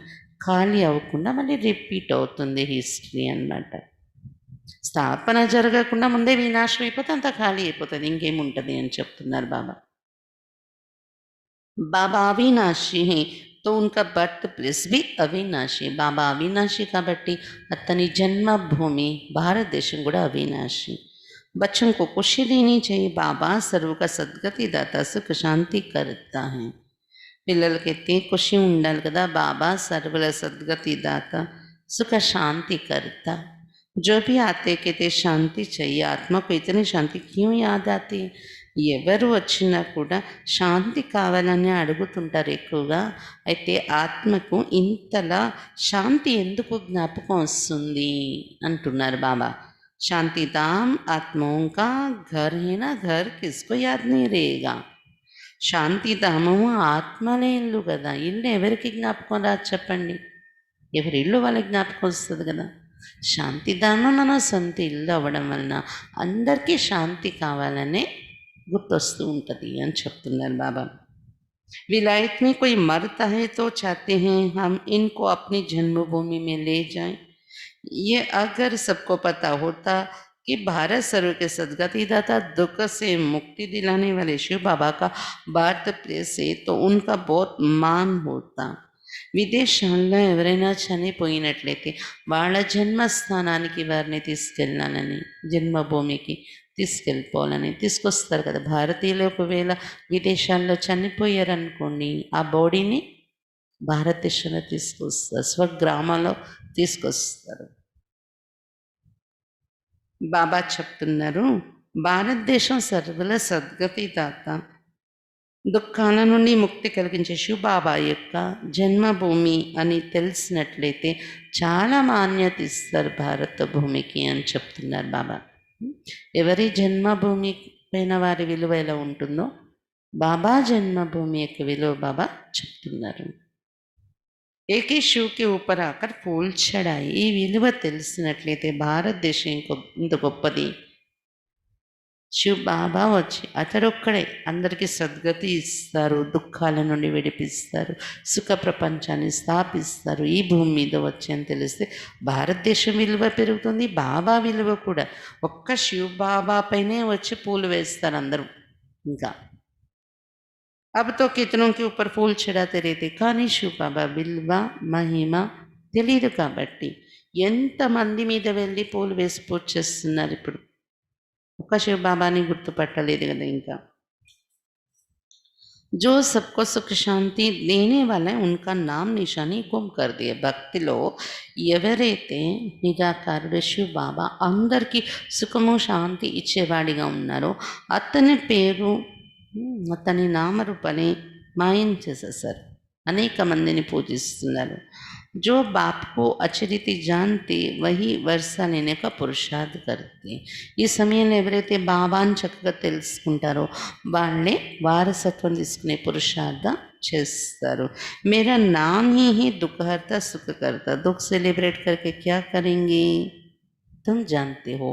ఖాళీ అవ్వకుండా మళ్ళీ రిపీట్ అవుతుంది హిస్టరీ అన్నమాట. స్థాపన జరగకుండా ముందే వినాశనం అయిపోతే అంతా ఖాళీ అయిపోతుంది, ఇంకేముంటుంది అని చెప్తున్నారు బాబా. బాబా అవినాశి హే तो उनका बर्थ प्लेस भी अविनाशी. బాబా అవినాశి కాబట్టి అతని జన్మభూమి భారతదేశం కూడా అవినాశి. बच्चों को खुशी देनी चाहिए. बाबा सर्व का सद्गति दाता, सुख शांति करता है. పిల్లలకైతే ఖుషి ఉండాలి కదా. బాబా సర్వల సద్గతి దాత, సుఖ శాంతి కర్త. जो भी आते कहते शांति चाहिए, आत्मा को इतनी शांति क्यों याद आती? ఎవరు వచ్చినా కూడా శాంతి కావాలని అడుగుతుంటారు ఎక్కువగా. అయితే ఆత్మకు ఇంతలా శాంతి ఎందుకు జ్ఞాపకం వస్తుంది అంటున్నారు బాబా. శాంతిధామ్ ఆత్మోं का घर है ना, घर किसको याद नहीं रहेगा. శాంతిధామము ఆత్మలే ఇల్లు కదా. ఇల్లు ఎవరికి జ్ఞాపకం రాదు చెప్పండి? ఎవరి ఇల్లు వాళ్ళకి జ్ఞాపకం వస్తుంది కదా. శాంతిధామం మన సొంత ఇల్లు అవ్వడం వలన అందరికీ శాంతి కావాలనే గుర్తొస్తూ ఉంటుంది అని చెప్తున్నారు బాబా. विलायत में कोई मरता है तो चाहते हैं हम इनको अपनी जन्मभूमि में ले जाएं. ये अगर सबको पता होता कि भारत सर्व के सदगति दाता दुख से मुक्ति दिलाने वाले शिव बाबा का भारत प्लेस है तो उनका बहुत मान होता. విదేశాల్లో ఎవరైనా చనిపోయినట్లయితే వాళ్ళ జన్మస్థానానికి వారిని తీసుకెళ్ళాలని, జన్మభూమికి తీసుకెళ్ళిపోవాలని తీసుకొస్తారు కదా. భారతీయులు ఒకవేళ విదేశాల్లో చనిపోయారనుకోండి, ఆ బాడీని భారతదేశంలో తీసుకొస్తారు, స్వగ్రామంలో తీసుకొస్తారు. బాబా చెప్తున్నారు, భారతదేశం సర్వల సద్గతి దాత, దుఃఖాల నుండి ముక్తి కలిగించే శివ బాబా యొక్క జన్మభూమి అని తెలిసినట్లయితే చాలా మాన్యత ఇస్తారు భారత భూమికి అని చెప్తున్నారు బాబా. ఎవరి జన్మభూమి పైన వారి విలువ ఎలా ఉంటుందో బాబా జన్మభూమి యొక్క విలువ బాబా చెప్తున్నారు. ఏకీ శివకి ఊపర్ ఆకర్ ఫూల్ చడాయి. ఈ విలువ తెలిసినట్లయితే భారతదేశం ఇంత గొప్పది. శివ్ బాబా వచ్చి అతడొక్కడే అందరికీ సద్గతి ఇస్తారు, దుఃఖాల నుండి విడిపిస్తారు, సుఖ ప్రపంచాన్ని స్థాపిస్తారు ఈ భూమి మీద వచ్చి అని తెలిస్తే భారతదేశం విలువ పెరుగుతుంది, బాబా విలువ కూడా. ఒక్క శివ్ బాబా పైనే వచ్చి పూలు వేస్తారు అందరూ. ఇంకా अब तो कितनों के ऊपर फूल चढ़ाते रहते, కానీ శివ్ బాబా విలువ మహిమ తెలియదు కాబట్టి ఎంతమంది మీద వెళ్ళి పూలు వేసి పూజ చేస్తున్నారు. ఇప్పుడు ఒక్క శివ బాబాని గుర్తుపట్టలేదు కదా. ఇంకా जो सबको सुख शांति देने वाला है उनका नाम निशानी गुम कर दिया. భక్తిలో ఎవరైతే నిరాకారుడు శివ బాబా అందరికీ సుఖము శాంతి ఇచ్చేవాడిగా ఉన్నారో అతని పేరు, అతని నామరూపాన్ని మాయం చేసేసారు. అనేక మందిని పూజిస్తున్నారు. जो बाप को अच्छी रीति जानते वही वर्षा लेने का पुरुषार्थ करते. ఈ సమయంలో ఎవరైతే బాబాని చక్కగా తెలుసుకుంటారో వాళ్ళే వారసత్వం తీసుకునే పురుషార్థం చేస్తారు. मेरा नाम ही दुखहर्ता सुखकर्ता. दुख सेलिब्रेट करके क्या करेंगे तुम जानते हो.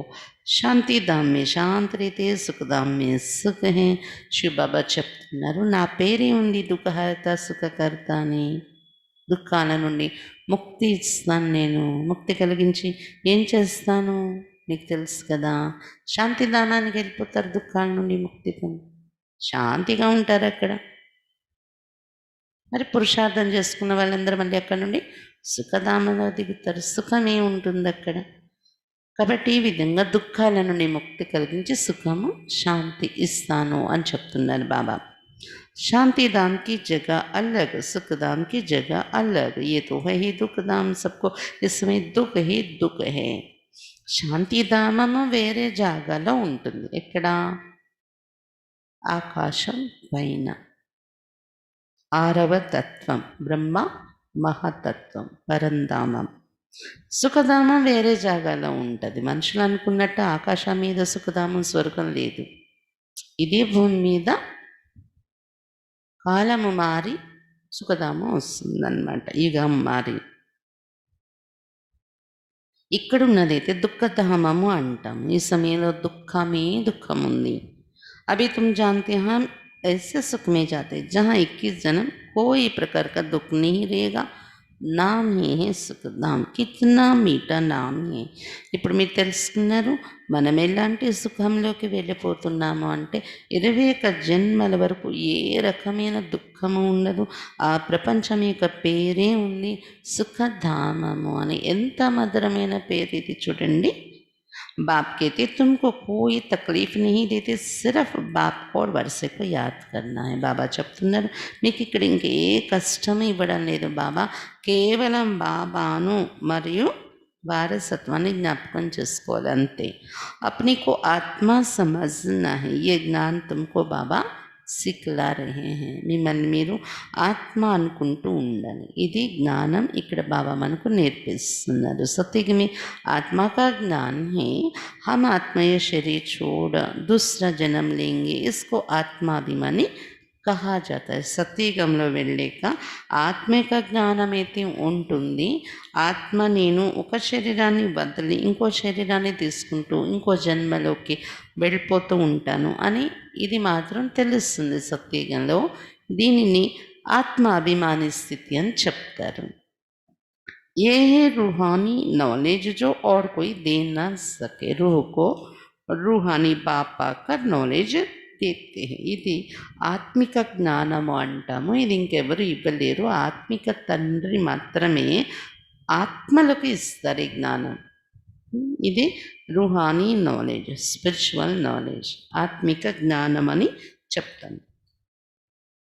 శాంతి ధామ్ మే శాంతి రీతే సుఖధామ్ మే సుఖ హే. శివ బాబా చెప్తున్నారు, నా పేరే ఉంది దుఃఖహర్త సుఖకర్త అని. దుఃఖాల నుండి ముక్తి ఇస్తాను నేను, ముక్తి కలిగించి ఏం చేస్తాను మీకు తెలుసు కదా. శాంతిధామానికి వెళ్ళిపోతారు, దుఃఖాల నుండి ముక్తి పొంది శాంతిగా ఉంటారు అక్కడ. మరి పురుషార్థం చేసుకున్న వాళ్ళందరూ మళ్ళీ అక్కడ నుండి సుఖధామంలో దిగుతారు, సుఖమే ఉంటుంది అక్కడ. కాబట్టి ఈ విధంగా దుఃఖాల నుండి ముక్తి కలిగించి సుఖము శాంతి ఇస్తాను అని చెప్తున్నారు బాబా. शांति धाम की जगह अलग, सुख धाम की जगह अलग. ये तो है ही दुख धाम, सबको इसमें दुख ही दुख है. శాంతి ధామము వేరే జాగాలో ఉంటుంది. ఎక్కడ? ఆకాశం పైన. 6వ తత్వం బ్రహ్మ మహతత్వం పరంధామం. సుఖధామం వేరే జాగాలో ఉంటుంది. మనుషులు అనుకున్నట్టు ఆకాశం మీద సుఖధామం స్వర్గం లేదు. ఇదే భూమి మీద కాలము మారి సుఖధామం వస్తుందన్నమాట, యుగం మారి. ఇక్కడున్నదైతే దుఃఖధామము అంటాము. ఈ సమయంలో దుఃఖమే దుఃఖం ఉంది. अभी तुम जानते हम ऐसे सुख में जाते जहाँ 21 जन्म कोई प्रकार का दुख नहीं रहेगा. నామ్ హే సుఖధామ్. కిత్నా మీఠా నామ్ హే. ఇప్పుడు మీరు తెలుసుకున్నారు మనం ఎలాంటి సుఖంలోకి వెళ్ళిపోతున్నాము అంటే 21 జన్మల వరకు ఏ రకమైన దుఃఖము ఉండదు. ఆ ప్రపంచం యొక్క పేరే ఉంది సుఖధామము అని. ఎంత మధురమైన పేరు ఇది చూడండి. बाप कहते तुमको कोई तकलीफ नहीं देते, सिर्फ बाप को और वर्षे को याद करना है. బాబా చెప్తున్నారు, మీకు ఇక్కడ ఇంకే కష్టం ఇవ్వడం లేదు. బాబా కేవలం బాబాను మరియు వారసత్వాన్ని జ్ఞాపకం చేసుకోవాలి అంతే. अपने को आत्मा समझना है, ये ज्ञान तुमको బాబా సిక్లా రహే హే. మిమ్మల్ని మీరు ఆత్మ అనుకుంటూ ఉండాలి. ఇది జ్ఞానం ఇక్కడ బాబా మనకు నేర్పిస్తున్నారు. सत्य में आत्मा का ज्ञान है, हम आत्मय शरीर छोड़ दूसरा जन्म लेंगे, इसको आत्माभिमानी కహా జాతా హై. సత్యయుగంలో వెళ్ళాక ఆత్మిక జ్ఞానం అయితే ఉంటుంది. ఆత్మ నేను ఒక శరీరాన్ని వదిలి ఇంకో శరీరాన్ని తీసుకుంటూ ఇంకో జన్మలోకి వెళ్ళిపోతూ ఉంటాను అని ఇది మాత్రం తెలుస్తుంది సత్యయుగంలో. దీనిని ఆత్మాభిమాని స్థితి అని చెప్తారు. ये है रूहानी नॉलेज जो और कोई दे ना सके. रूह को रूहानी बाप पाकर नॉलेज देते हैं. ఇది ఆత్మిక జ్ఞానము అంటాము. ఇది ఇంకెవరు ఇవ్వలేరు. ఆత్మిక తండ్రి మాత్రమే ఆత్మలకు ఇస్తారు ఈ జ్ఞానం. ఇది రూహానీ నాలెడ్జ్, స్పిరిచువల్ నాలెడ్జ్, ఆత్మిక జ్ఞానం అని చెప్తాను.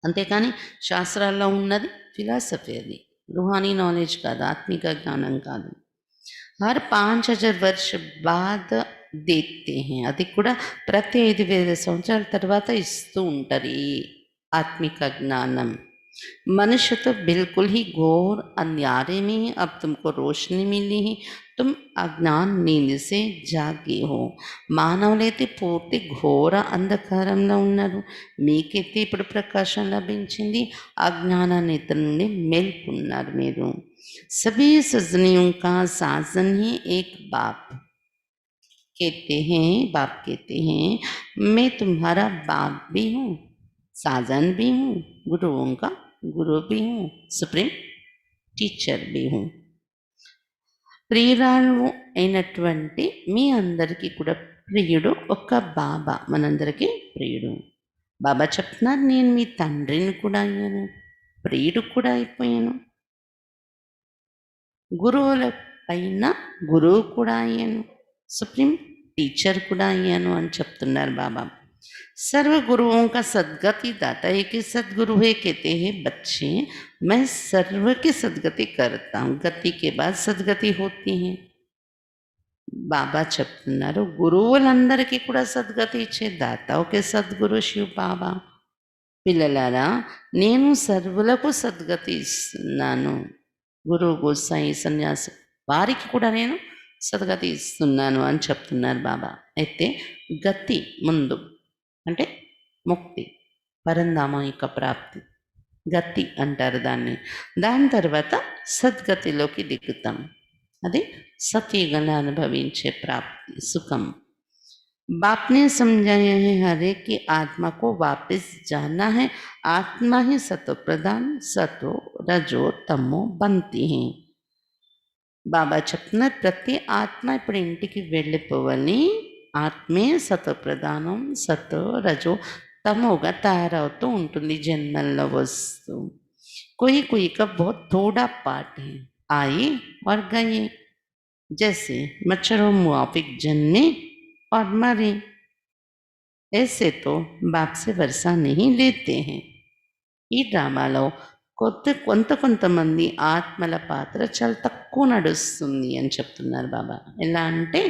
అంతేకాని శాస్త్రాల్లో ఉన్నది ఫిలాసఫీ, అది रूहानी नॉलेज కాదు, ఆత్మిక జ్ఞానం కాదు. हर 5000 वर्ष बाद देते हैं. అది కూడా ప్రతి 5000 సంవత్సరాల తర్వాత ఇస్తూ ఉంటారు ఈ ఆత్మిక జ్ఞానం. मनुष्य तो बिल्कुल ही घोर अंधियारे में है, अब तुमको रोशनी मिली है, तुम అజ్ఞాన్ नींद से జాగే హో. మానవులైతే పూర్తి ఘోర అంధకారంలో ఉన్నారు, మీకైతే ఇప్పుడు ప్రకాశం లభించింది. అజ్ఞాన నిద్ర నుండి మేల్కొన్నారు మీరు. सभी सजनियों का साजन ही एक बाप कहते हैं. बाप कहते हैं मैं तुम्हारा बाप भी हूँ, साजन भी हूँ, गुरुओं का गुरु भी हूँ, सुप्रीम టీచర్ भी हूँ. ప్రియురాలు అయినటువంటి మీ అందరికీ కూడా ప్రియుడు ఒక బాబా, మనందరికీ ప్రియుడు. బాబా చెప్తున్నారు నేను మీ తండ్రిని కూడా అయ్యాను, ప్రియుడు కూడా అయిపోయాను, గురువుల పైన గురువు కూడా అయ్యాను, సుప్రీం టీచర్ కూడా అయ్యాను అని చెప్తున్నారు బాబా. सर्व गुरुओं का सदगति दाता है कि सदगुरु है कहते हैं बच्चे मैं सर्व की सदगति करता हूँ. गति के बाद सदगति होती है. బాబా చెప్తున్నారు గురువులందరికీ కూడా సద్గతి ఇచ్చే దాత ఒకే సద్గురు శివ బాబా. పిల్లలారా నేను సర్వులకు సద్గతి ఇస్తున్నాను. గురువు గోసాయి సన్యాసి వారికి కూడా నేను సద్గతి ఇస్తున్నాను అని చెప్తున్నారు బాబా. అయితే గతి ముందు అంటే ముక్తి, పరంధామ యొక్క ప్రాప్తి, గతి అంటారు దాన్ని. దాని తర్వాత సద్గతిలోకి దిగుతాం, అది సత్యయుగంలో అనుభవించే ప్రాప్తి, సుఖం. बाप ने समझाया है हर एक की आत्मा को वापस जाना है. आत्मा ही सतो प्रधान सतो रजो तमो बनती है. బాబా చెప్తున్నారు ప్రతి ఆత్మ ఇప్పుడు ఇంటికి వెళ్ళిపోవాలి. ఆత్మే సతో ప్రధానం సతో రజో తమోగా తయారవుతూ ఉంటుంది జన్మల్లో వస్తూ. कोई कोई का बहुत थोड़ा पार्ट है, आए और गए, जैसे मच्छरों मुआफिक जन्मे और मरे. ऐसे तो बाप से वर्षा नहीं लेते हैं. ఈ డ్రామాలో కొంతమంది ఆత్మల పాత్ర చాలా తక్కువ నడుస్తుంది అని చెప్తున్నారు బాబా. ఎలా అంటే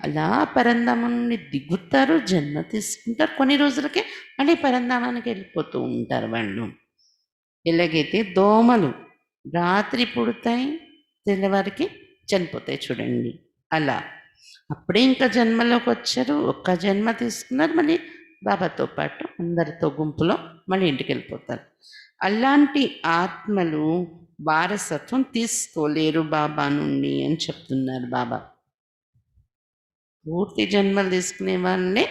అలా పరంధామం నుండి దిగుతారు, జన్మ తీసుకుంటారు, కొన్ని రోజులకే మళ్ళీ పరంధామానికి వెళ్ళిపోతూ ఉంటారు వాళ్ళు. ఎలాగైతే దోమలు రాత్రి పుడతాయి, తెల్లవారికి చనిపోతాయి చూడండి, అలా అప్పుడే ఇంకా జన్మలోకి వచ్చారు, ఒక్క జన్మ తీసుకున్నారు, మళ్ళీ బాబాతో పాటు అందరితో గుంపులో మళ్ళీ ఇంటికి వెళ్ళిపోతారు. అలాంటి ఆత్మలు వారసత్వం తీసుకోలేరు బాబా నుండి అని చెప్తున్నారు బాబా. పూర్తి జన్మలు తీసుకునే వాళ్ళే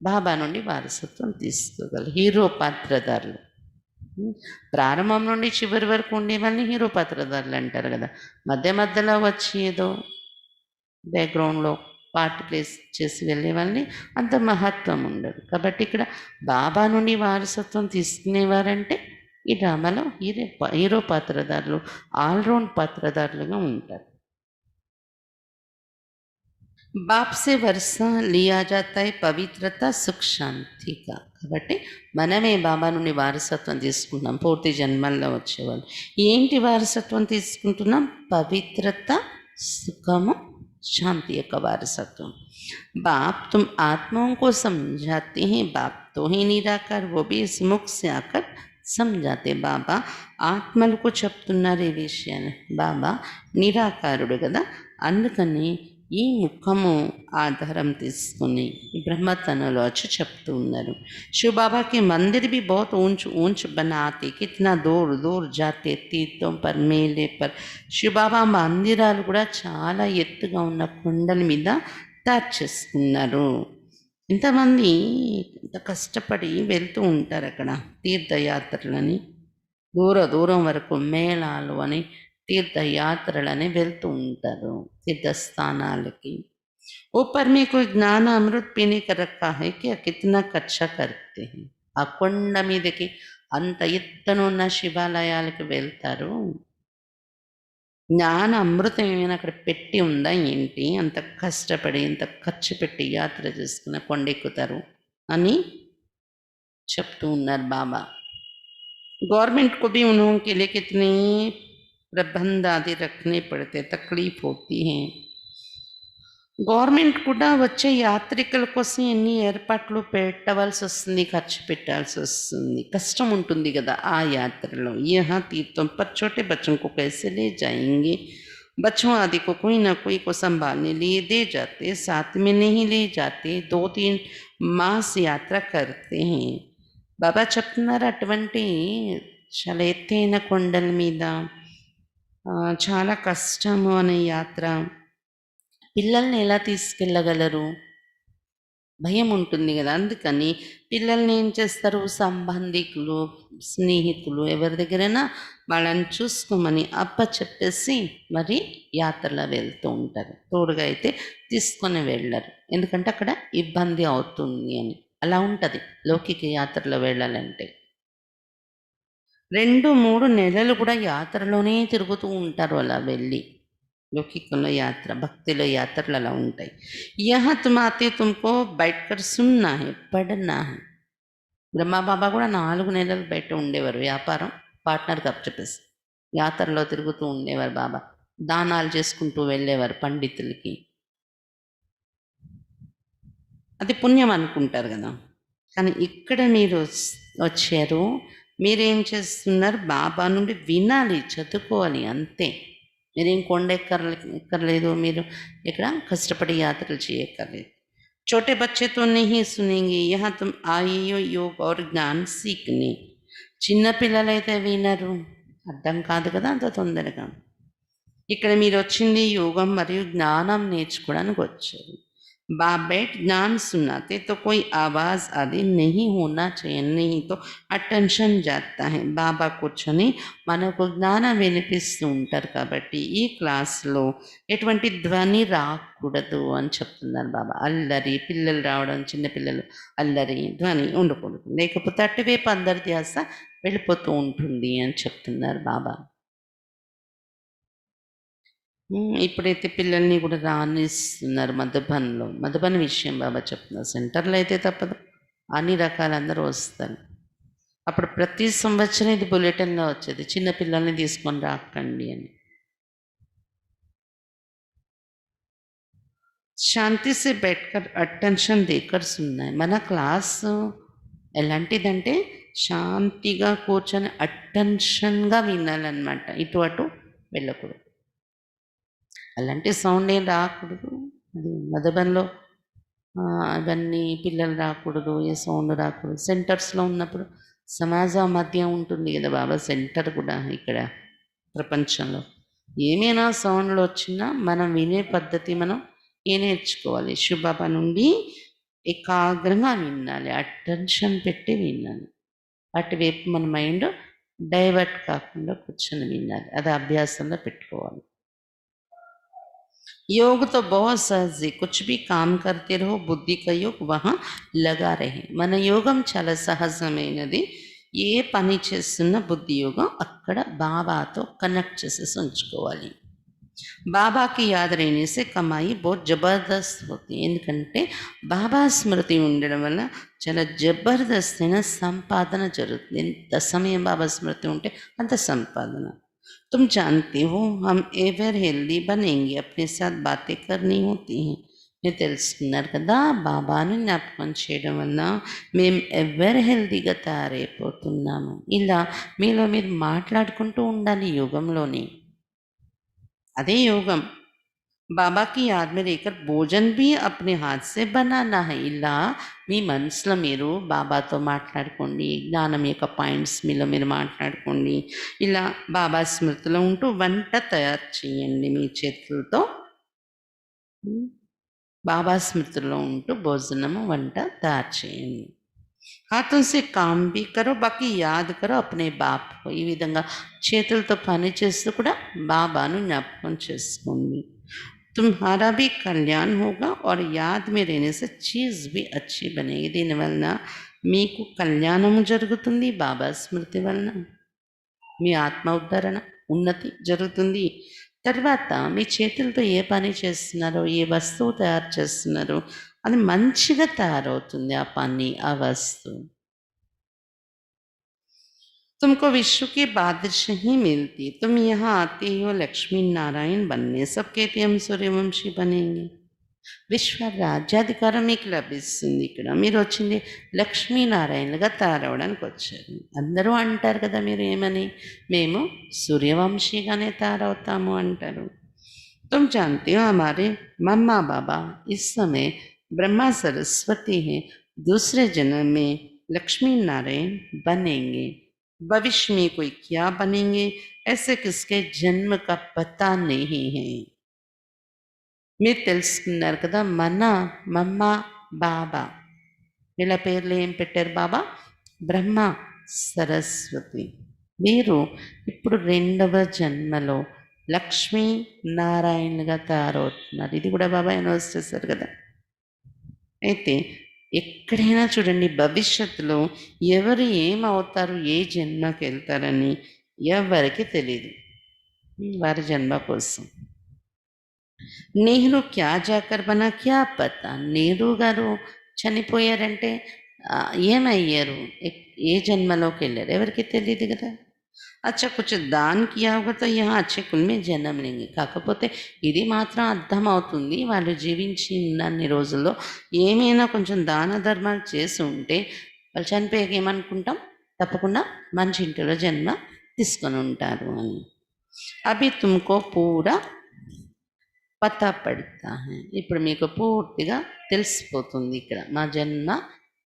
బాబా నుండి వారసత్వం తీసుకోగలరు. హీరో పాత్రధారులు ప్రారంభం నుండి చివరి వరకు ఉండే వాళ్ళని హీరో పాత్రధారులు అంటారు కదా. మధ్య మధ్యలో వచ్చి ఏదో బ్యాక్గ్రౌండ్లో పార్ట్ ప్లేస్ చేసి వెళ్ళే వాళ్ళని అంత మహత్వం ఉండదు. కాబట్టి ఇక్కడ బాబా నుండి వారసత్వం తీసుకునేవారంటే ఈ డ్రామాలో హీరో పాత్రధారులు, ఆల్రౌండ్ పాత్రధారులుగా ఉంటారు. బాప్ సే వరస లియా జాతా హై పవిత్రత సుఖ్ శాంతిగా. కాబట్టి మనమే బాబా నుండి వారసత్వం తీసుకుంటున్నాం, పూర్తి జన్మల్లో వచ్చేవాళ్ళు. ఏంటి వారసత్వం తీసుకుంటున్నాం? పవిత్రత सुखम शांति యొక్క వారసత్వం. बाप तुम आत्माओं को समझाते हैं, बाप तो ही निराकार, वो भी इस मुख से आकर समझाते. బాబా ఆత్మలకు చెప్తున్నారు ఈ విషయాన్ని. బాబా నిరాకారుడు కదా, అందుకని ఈ ముఖము ఆధారం తీసుకుని బ్రహ్మతనలో వచ్చి చెప్తూ ఉన్నారు. शिव बाबा के मंदिर भी बहुत ऊंच ऊंच बनाते, कितना दूर दूर जाते तीर्थों पर, मेले पर. शिव बाबा మందిరాలు కూడా చాలా ఎత్తుగా ఉన్న కొండల మీద తయారు చేసుకున్నారు. ఇంతమంది ఇంత కష్టపడి వెళ్తూ ఉంటారు అక్కడ తీర్థయాత్రలని, దూర దూరం వరకు మేళాలు అని తీర్థయాత్రలని వెళ్తూ ఉంటారు తీర్థస్థానాలకి. ऊपर में कोई ज्ञान अमृत पीने का रखा है क्या, कितना खर्चा करते हैं. ఆ కొండ మీదకి అంత ఎత్తునున్న శివాలయాలకు వెళ్తారు, జ్ఞాన అమృతం ఏమైనా అక్కడ పెట్టి ఉందా ఏంటి, అంత కష్టపడి ఇంత ఖర్చు పెట్టి యాత్ర చేసుకున్న కొండెక్కుతారు అని చెప్తూ ఉన్నారు బాబా. गवर्नमेंट को भी उनके लिए कितने प्रबंध आदि रखने पड़ते, तकलीफ होती है. గవర్నమెంట్ కూడా వచ్చే యాత్రికుల కోసం ఎన్ని ఏర్పాట్లు పెట్టవలసి వస్తుంది, ఖర్చు పెట్టాల్సి వస్తుంది, కష్టం ఉంటుంది కదా ఆ యాత్రలో. यहाँ तीर्थों पर छोटे बच्चों को कैसे ले जाएंगे, बच्चों आदि को कोई ना कोई को संभालने लिए दे जाते, साथ में नहीं ले जाते, 2-3 मास यात्रा करते हैं. బాబా చెప్తున్నారు అటువంటి చాలా ఎత్తైన కొండల మీద చాలా కష్టము అనే యాత్ర, పిల్లల్ని ఎలా తీసుకెళ్ళగలరు, భయం ఉంటుంది కదా. అందుకని పిల్లల్ని ఏం చేస్తారు, సంబంధికులు స్నేహితులు ఎవరి దగ్గరైనా వాళ్ళని చూసుకోమని చెప్పేసి మరి యాత్రలో వెళ్తూ ఉంటారు. తోడుగా అయితే తీసుకొని వెళ్ళరు, ఎందుకంటే అక్కడ ఇబ్బంది అవుతుంది అని. అలా ఉంటుంది లౌకిక యాత్రలో వెళ్ళాలంటే. 2-3 నెలలు కూడా యాత్రలోనే తిరుగుతూ ఉంటారు అలా వెళ్ళి. లౌకికంలో యాత్ర, భక్తిలో యాత్రలు అలా ఉంటాయి. यहाँ तुम आते तुमको बैठकर सुनना है, पढ़ना है. బ్రహ్మబాబా కూడా 4 నెలలు బయట ఉండేవారు, వ్యాపారం పార్ట్నర్కి అప్పచెప్పేసి యాత్రలో తిరుగుతూ ఉండేవారు బాబా. దానాలు చేసుకుంటూ వెళ్ళేవారు పండితులకి. అది పుణ్యం అనుకుంటారు కదా, కానీ ఇక్కడ మీరు వచ్చారు, మీరేం చేస్తున్నారు, బాబా నుండి వినాలి, చదువుకోవాలి అంతే. మీరేం కొండ ఎక్కర్లేదు, మీరు ఇక్కడ కష్టపడి యాత్రలు చేయక్కర్లేదు. छोटे बच्चे तो नहीं सुनेंगे, यहाँ तुम आए हो योग और ज्ञान सीखने. చిన్న పిల్లలైతే వినరు, అర్థం కాదు కదా అంత తొందరగా. ఇక్కడ మీరు వచ్చింది యోగం మరియు జ్ఞానం నేర్చుకోవడానికి వచ్చారు. बाप बैठ ज्ञान सुनाते तो कोई आवाज़ आदि नहीं होना चाहिए, नहीं तो अटेंशन जाता है. బాబా కూర్చొని మనకు జ్ఞానం వినిపిస్తూ ఉంటారు కాబట్టి ఈ క్లాస్లో ఎటువంటి ధ్వని రాకూడదు అని చెప్తున్నారు బాబా. అల్లరి, పిల్లలు రావడం, చిన్నపిల్లలు అల్లరి, ధ్వని ఉండకూడదు, లేకపోతే అటువైపు అందరి ధ్యాస వెళ్ళిపోతూ ఉంటుంది అని చెప్తున్నారు బాబా. ఇప్పుడైతే పిల్లల్ని కూడా రానిస్తున్నారు మధుబన్లో. మధుబన్ విషయం బాబా చెప్తున్నారు. సెంటర్లో అయితే తప్పదు, అన్ని రకాల అందరూ వస్తారు. అప్పుడు ప్రతి సంవత్సరం ఇది బులెటిన్లో వచ్చేది, చిన్న పిల్లల్ని తీసుకొని రాకండి అని. శాంతి సే బెట్కర్ అటెన్షన్ దేకర్ సున్నాయి. మన క్లాసు ఎలాంటిదంటే శాంతిగా కూర్చొని అటెన్షన్గా వినాలన్నమాట, ఇటు అటు వెళ్ళకూడదు, అలాంటి సౌండ్ ఏం రాకూడదు. అది మధుబన్లో అవన్నీ పిల్లలు రాకూడదు, ఏ సౌండ్ రాకూడదు. సెంటర్స్లో ఉన్నప్పుడు సమాజ మధ్య ఉంటుంది కదా బాబా సెంటర్ కూడా. ఇక్కడ ప్రపంచంలో ఏమైనా సౌండ్లు వచ్చినా మనం వినే పద్ధతి మనం నేర్చుకోవాలి. శివబాబా నుండి ఏకాగ్రంగా వినాలి, అటెన్షన్ పెట్టి వినాలి, అటువైపు మన మైండ్ డైవర్ట్ కాకుండా కూర్చొని వినాలి. అది అభ్యాసంలో పెట్టుకోవాలి. योग तो बहुत सहज है, कुछ भी काम करते रहो, बुद्धि का योग वहाँ लगा रहे. మన యోగం చాలా సహజమైనది, ఏ పని చేస్తున్న బుద్ధి యోగం అక్కడ బాబాతో కనెక్ట్ చేసేసి ఉంచుకోవాలి. బాబాకి యాద रहने से కమాయి बहुत జబర్దస్త్ होती है. ఎందుకంటే బాబా స్మృతి ఉండడం వల్ల చాలా జబర్దస్త్ అయిన సంపాదన జరుగుతుంది. ఎంత సమయం బాబా స్మృతి ఉంటే అంత సంపాదన. तुम जानते हो हम एवर हेल्दी बनेंगे, अपने साथ बातें करनी होती हैं. మీరు తెలుసుకున్నారు కదా, బాబాను జ్ఞాపకం చేయడం వల్ల మేము ఎవర్ హెల్దీగా తయారైపోతున్నాము. ఇలా మీలో మీరు మాట్లాడుకుంటూ ఉండాలి యోగంలోని. అదే యోగం. बाबा की याद में रहकर భోజన్ भी अपने हाथ से बनाना है. ఇలా మీ మనసులో మీరు బాబాతో మాట్లాడుకోండి, జ్ఞానం యొక్క పాయింట్స్ మీలో మీరు మాట్లాడుకోండి. ఇలా బాబా స్మృతిలో ఉంటూ వంట తయారు చేయండి మీ చేతులతో. బాబా స్మృతిలో ఉంటూ భోజనము వంట తయారు చేయండి. हाथों से काम भी करो, बाकी याद करो अपने बाप को. ఈ విధంగా చేతులతో పని చేస్తూ కూడా బాబాను జ్ఞాపకం చేసుకోండి. तुम्हारा भी कल्याण होगा और याद में रहने से चीज़ भी अच्छी बनेगी. దీనివలన మీకు కళ్యాణము జరుగుతుంది బాబా స్మృతి వలన. మీ ఆత్మ ఉద్ధరణ ఉన్నతి జరుగుతుంది. తర్వాత మీ చేతులతో ఏ పని చేస్తున్నారో, ఏ వస్తువు తయారు చేస్తున్నారో అది మంచిగా తయారవుతుంది. ఆ పని, ఆ వస్తువు. तुमको विश्व की बादशाही मिलती, तुम यहाँ आते हो लक्ष्मी नारायण बनने. सब कहते हम सूर्यवंशी बनेंगे. విశ్వ రాజ్యాధికారం మీకు లభిస్తుంది. ఇక్కడ మీరు వచ్చింది లక్ష్మీనారాయణలుగా తయారవడానికి వచ్చారు. అందరూ అంటారు కదా మీరు ఏమని, మేము సూర్యవంశీగానే తయారవుతాము అంటారు. तुम जानते हो हमारे मम्मा बाबा इस समय ब्रह्मा सरस्वती है, दूसरे जन्म में लक्ष्मी नारायण बनेंगे. भविष्य में कोई क्या बनेंगे ऐसे किसके जन्म का पता नहीं है. మీరు తెలుసుకున్నారు కదా, మన మమ్మ బాబా వీళ్ళ పేర్లు ఏం పెట్టారు బాబా? బ్రహ్మ సరస్వతి. మీరు ఇప్పుడు రెండవ జన్మలో లక్ష్మీ నారాయణులుగా తయారవుతున్నారు. ఇది కూడా బాబా అనౌన్స్ చేశారు కదా. అయితే ఎక్కడైనా చూడండి, భవిష్యత్తులో ఎవరు ఏమవుతారు, ఏ జన్మకి వెళ్తారని ఎవరికి తెలియదు. వారి జన్మ కోసం. నెహ్రూ క్యా జాకర్ బనా క్యా పతా. నెహ్రూ గారు చనిపోయారంటే ఏమయ్యారు, ఏ జన్మలోకి వెళ్ళారు ఎవరికి తెలియదు కదా. అచ్చా కుछ దాన్ కియా హోగా తో యహా అచ్చే కుల్ మే జన్మ లేంగే. కాకపోతే ఇది మాత్రం అర్థమవుతుంది, వాళ్ళు జీవించినన్ని రోజుల్లో ఏమైనా కొంచెం దాన ధర్మాలు చేసి ఉంటే వాళ్ళు చనిపోయాక ఏమనుకుంటాం, తప్పకుండా మంచి ఇంటిలో జన్మ తీసుకొని ఉంటారు అని. అభి తుమ్కో పూరా పతా పడతా హై. ఇప్పుడు మీకు పూర్తిగా తెలిసిపోతుంది ఇక్కడ మా జన్మ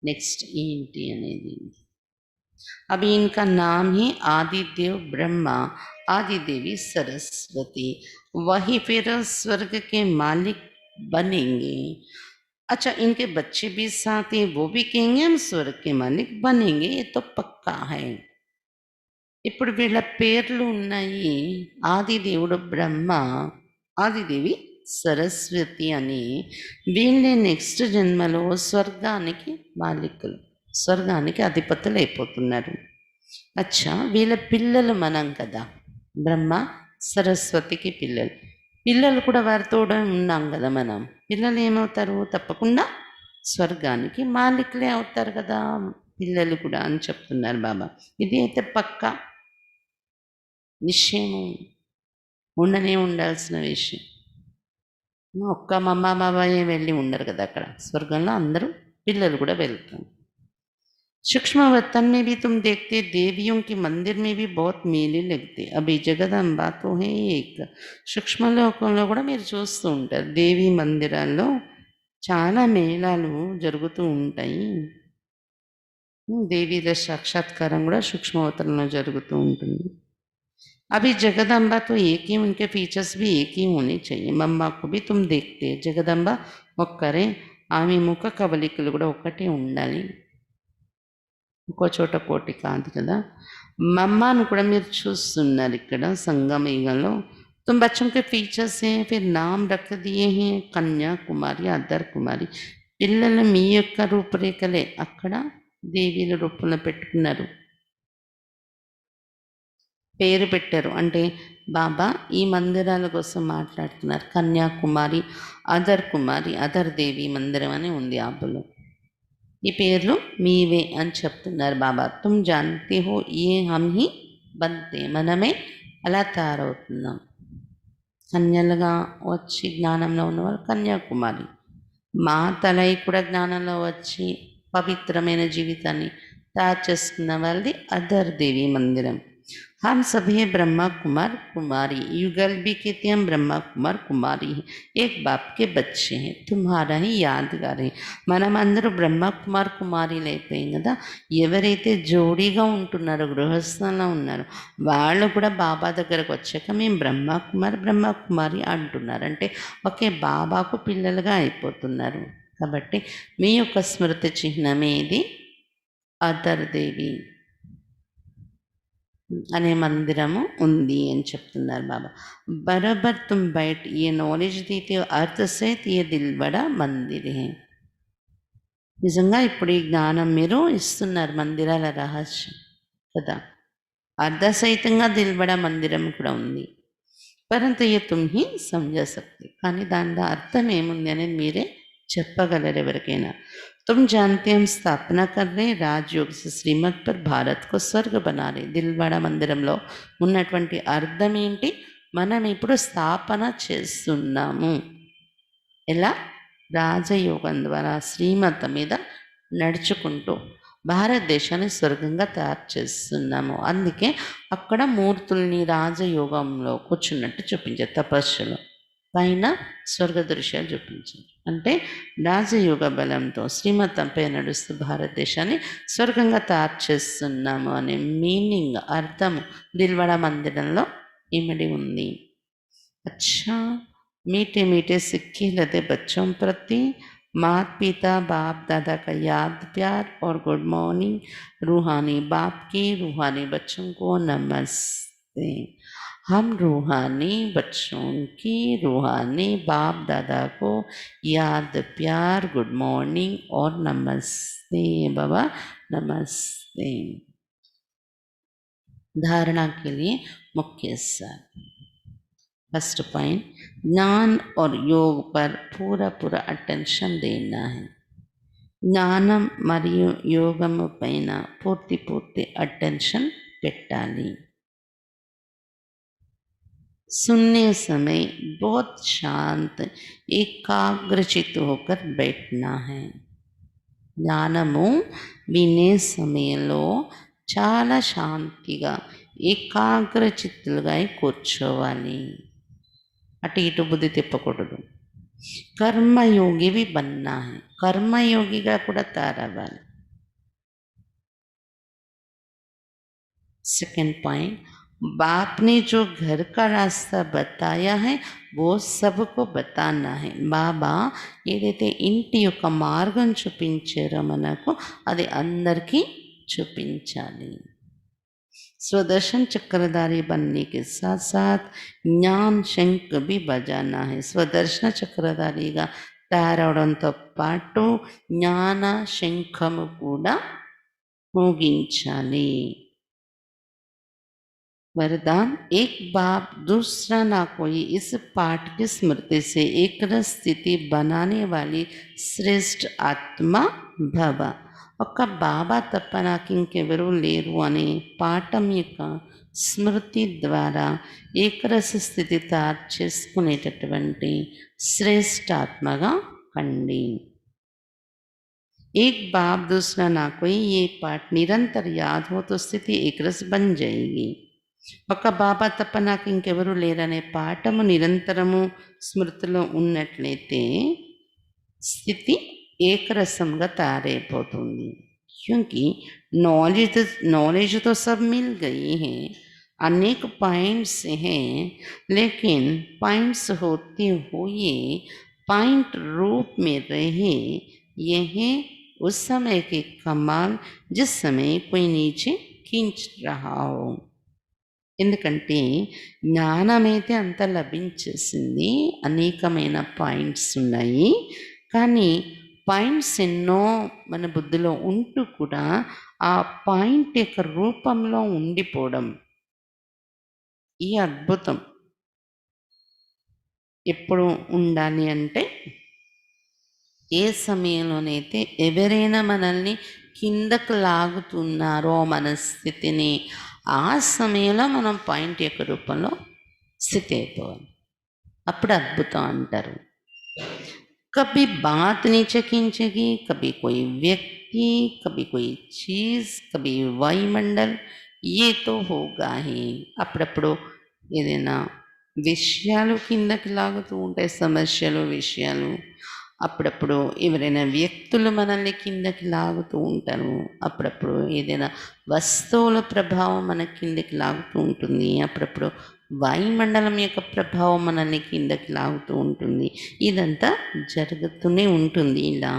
నెక్స్ట్ ఏంటి అనేది. అవి ఇన్కా నామ్ హీ ఆదిదేవ్ బ్రహ్మ, ఆదిదేవి सरस्वती. वही फिर स्वर्ग के मालिक बनेंगे. अच्छा, इनके बच्चे भी साथ हैं, वो भी कहेंगे हम स्वर्ग के मालिक बनेंगे, ये तो पक्का है. ఇప్పుడు వీళ్ళ పేర్లు ఉన్నాయి. ఆదిదేవుడు బ్రహ్మ, ఆదిదేవి సరస్వతి అని. వీళ్ళే నెక్స్ట్ జన్మలో స్వర్గానికి మాలికులు, స్వర్గానికి అధిపతులు అయిపోతున్నారు. అచ్చా, వీళ్ళ పిల్లలు మనం కదా, బ్రహ్మ సరస్వతికి పిల్లలు. పిల్లలు కూడా వారితో ఉన్నాం కదా మనం. పిల్లలు ఏమవుతారు, తప్పకుండా స్వర్గానికి మాలికులే అవుతారు కదా పిల్లలు కూడా అని చెప్తున్నారు బాబా. ఇది అయితే పక్కా నిశ్చయము, ఉండనే ఉండాల్సిన విషయం. ఒక్క మమ్మ బాబాయే వెళ్ళి ఉండరు కదా అక్కడ. స్వర్గంలో అందరూ పిల్లలు కూడా వెళ్తారు. सूक्ष्म वतन में भी तुम देखते देवियों के मंदिर में भी बहुत मेले लगते. अभी जगदंबा तो है एक. సూక్ష్మ లోకంలో కూడా మీరు చూస్తూ ఉంటారు, దేవి మందిరాల్లో చాలా మేళాలు జరుగుతూ ఉంటాయి. దేవీల సాక్షాత్కారం కూడా సూక్ష్మవతనంలో జరుగుతూ ఉంటుంది. अभी जगदम्बा तो एक ही, उनके फीचर्स भी एक ही होने चाहिए. मम्मा को भी तुम देखते जगदम्बा ఒక్కరే, ఆమె ముఖ కవలికలు కూడా ఒక్కటే ఉండాలి, ఇంకో చోట కోటి కాదు కదా. మమ్మాను కూడా మీరు చూస్తున్నారు ఇక్కడ సంగమయుగంలో. तुम बच्चों के फीचर्स हैं, फिर नाम रख दिए हैं कन्या कुमारी, అదర్ కుమారి. పిల్లలు మీ యొక్క రూపురేఖలే అక్కడ దేవీల రూపంలో పెట్టుకున్నారు, పేరు పెట్టారు. అంటే బాబా ఈ మందిరాల కోసం మాట్లాడుతున్నారు. కన్యాకుమారి, అదర్ కుమారి, అదర్ దేవి మందిరం అని ఉంది ఆపులో. ఈ పేర్లు మీవే అని చెప్తున్నారు బాబా. తుమ్ జాన్తే హో ఏ హమ్ హీ బంతే, మనమే అలా తయారవుతున్నాం. కన్యలుగా వచ్చి జ్ఞానంలో ఉన్నవారు కన్యాకుమారి, మా తలై కూడా జ్ఞానంలో వచ్చి పవిత్రమైన జీవితాన్ని తయారు చేసుకున్న వాళ్ళది అదర్ దేవి మందిరం. हम सभी ब्रह्मा कुमार कुमारी, युगल भी कहते हैं, हम ब्रह्मा कुमार कुमारी हैं, एक बाप के बच्चे हैं, तुम्हारा ही यादगार है. మనమందరూ బ్రహ్మ కుమార్ కుమారీలు అయిపోయాం కదా. ఎవరైతే జోడీగా ఉంటున్నారో, గృహస్థంలో ఉన్నారో, వాళ్ళు కూడా బాబా దగ్గరకు వచ్చాక మేము బ్రహ్మ కుమారి అంటున్నారు. అంటే ఒకే బాబాకు పిల్లలుగా అయిపోతున్నారు. కాబట్టి మీ యొక్క స్మృతి చిహ్నమే ఇది అదర్ దేవి అనే మందిరము ఉంది అని చెప్తున్నారు బాబా. బరాబర్ తుమ్ బయట ఏ నాలెడ్జ్ దీతే అర్థ సహిత్ ఏ దిల్బడా మందిర్ హే. నిజంగా ఇప్పుడు ఈ జ్ఞానం మీరు ఇస్తున్నారు, మందిరాల రహస్యం కదా. అర్ధసహితంగా దిల్బడా మందిరం కూడా ఉంది. పరంతు ఏ తుమ్ హీ సమझ సక్తే, కానీ దానిలో అర్థం ఏముంది అనేది మీరే చెప్పగలరు ఎవరికైనా. तुम जानते हम स्थापना कर रहे राजयोग से श्रीमत पर भारत को स्वर्ग बना रहे. దిల్వాడా మందిరంలో ఉన్నటువంటి అర్థం ఏంటి? మనం ఇప్పుడు స్థాపన చేస్తున్నాము. ఎలా? రాజయోగం ద్వారా శ్రీమతం మీద నడుచుకుంటూ భారతదేశాన్ని స్వర్గంగా తయారు చేస్తున్నాము. అందుకే అక్కడ మూర్తుల్ని రాజయోగంలో కూర్చున్నట్టు చూపించారు, తపస్సులో పైన స్వర్గ దృశ్యాలు చూపించారు. అంటే రాజయోగ బలంతో శ్రీమతంపై నడుస్తూ భారతదేశాన్ని స్వర్గంగా తయారు చేస్తున్నాము అనే మీనింగ్, అర్థము దిల్వాడా మందిరంలో ఇమిడి ఉంది. అచ్చా, मीठे मीठे सिक्के लदे बच्चों प्रति माता पिता बाप दादा का याद प्यार और गुड मॉर्निंग. रूहानी बाप की रूहानी बच्चों को नमस्ते. हम रूहानी बच्चों की रूहानी बाप दादा को याद प्यार गुड मॉर्निंग और नमस्ते बाबा, नमस्ते. धारणा के लिए मुख्य सार. फर्स्ट पॉइंट, ज्ञान और योग पर पूरा अटेंशन देना है. జ్ఞానం మరియు యోగము పైన పూర్తి అటెన్షన్ పెట్టాలి. सुनने समय बहुत शांत एकाग्रचित होकर बैठना है. జ్ఞానము వినే సమయంలో చాలా శాంతిగా ఏకాగ్రచిత్తులుగా కూర్చోవాలి. అటు ఇటు బుద్ధి తిప్పకూడదు. कर्मयोगी बनना है, कर्मयोगिगा కూడా తయారవ్వాలి. सेकंड पॉइंट, बाप ने जो घर का रास्ता बताया है वो सबको बताना है. బాబా ఏదైతే ఇంటి యొక్క మార్గం చూపించారో మనకు అది అందరికీ చూపించాలి. स्वदर्शन चक्रधारी बनने के साथ साथ ज्ञान शंख भी बजाना है. స్వదర్శన చక్రధారిగా తయారవడంతో పాటు జ్ఞాన శంఖము కూడా మోగించాలి. वरदान, एक बाप दूसरा ना कोई, इस पाठ की स्मृति से एक रस स्थिति बनाने वाली श्रेष्ठ आत्मा भव. ఒక్క బాబా తప్ప నాకు ఇంకెవరూ లేరు అనే పాఠం యొక్క స్మృతి ద్వారా ఏకరస స్థితి తయారు చేసుకునేటటువంటి శ్రేష్ఠాత్మగా కండి. एक बाप दूसरा ना कोई, ये पाठ निरंतर याद हो तो स्थिति एक रस बन जाएगी. ఒక బాబా తప్ప నాకు ఇంకెవరూ లేరనే పాఠము నిరంతరము స్మృతిలో ఉన్నట్లయితే స్థితి ఏకరసంగా తయారైపోతుంది. क्योंकि नॉलेज तो सब मिल गई है, अनेक पॉइंट्स हैं, लेकिन पॉइंट्स होते हुए पॉइंट रूप में रहे, यह उस समय के कमाल जिस समय कोई नीचे खींच रहा हो. ఎందుకంటే జ్ఞానమైతే అంత లభించేసింది, అనేకమైన పాయింట్స్ ఉన్నాయి. కానీ పాయింట్స్ ఎన్నో మన బుద్ధిలో ఉంటూ కూడా ఆ పాయింట్ యొక్క రూపంలో ఉండిపోవడం, ఈ అద్భుతం ఎప్పుడు ఉండాలి అంటే ఏ సమయంలోనైతే ఎవరైనా మనల్ని కిందకు లాగుతున్నారో మన స్థితిని, ఆ సమయంలో మనం పాయింట్ యొక్క రూపంలో స్థితి అయిపోవాలి. అప్పుడు అద్భుతం అంటారు. कभी बात नहीं चखी, कभी कोई व्यक्ति, कभी कोई चीज़, कभी वायुमंडल, ये तो होगा ही. అప్పుడప్పుడు ఏదైనా విషయాలు కిందకి లాగుతూ ఉంటాయి, సమస్యలు, విషయాలు. అప్పుడప్పుడు ఎవరైనా వ్యక్తులు మనల్ని కిందకి లాగుతూ ఉంటారు. అప్పుడప్పుడు ఏదైనా వస్తువుల ప్రభావం మన కిందకి లాగుతూ ఉంటుంది. అప్పుడప్పుడు వాయుమండలం యొక్క ప్రభావం మనల్ని కిందకి లాగుతూ ఉంటుంది. ఇదంతా జరుగుతూనే ఉంటుంది ఇలా.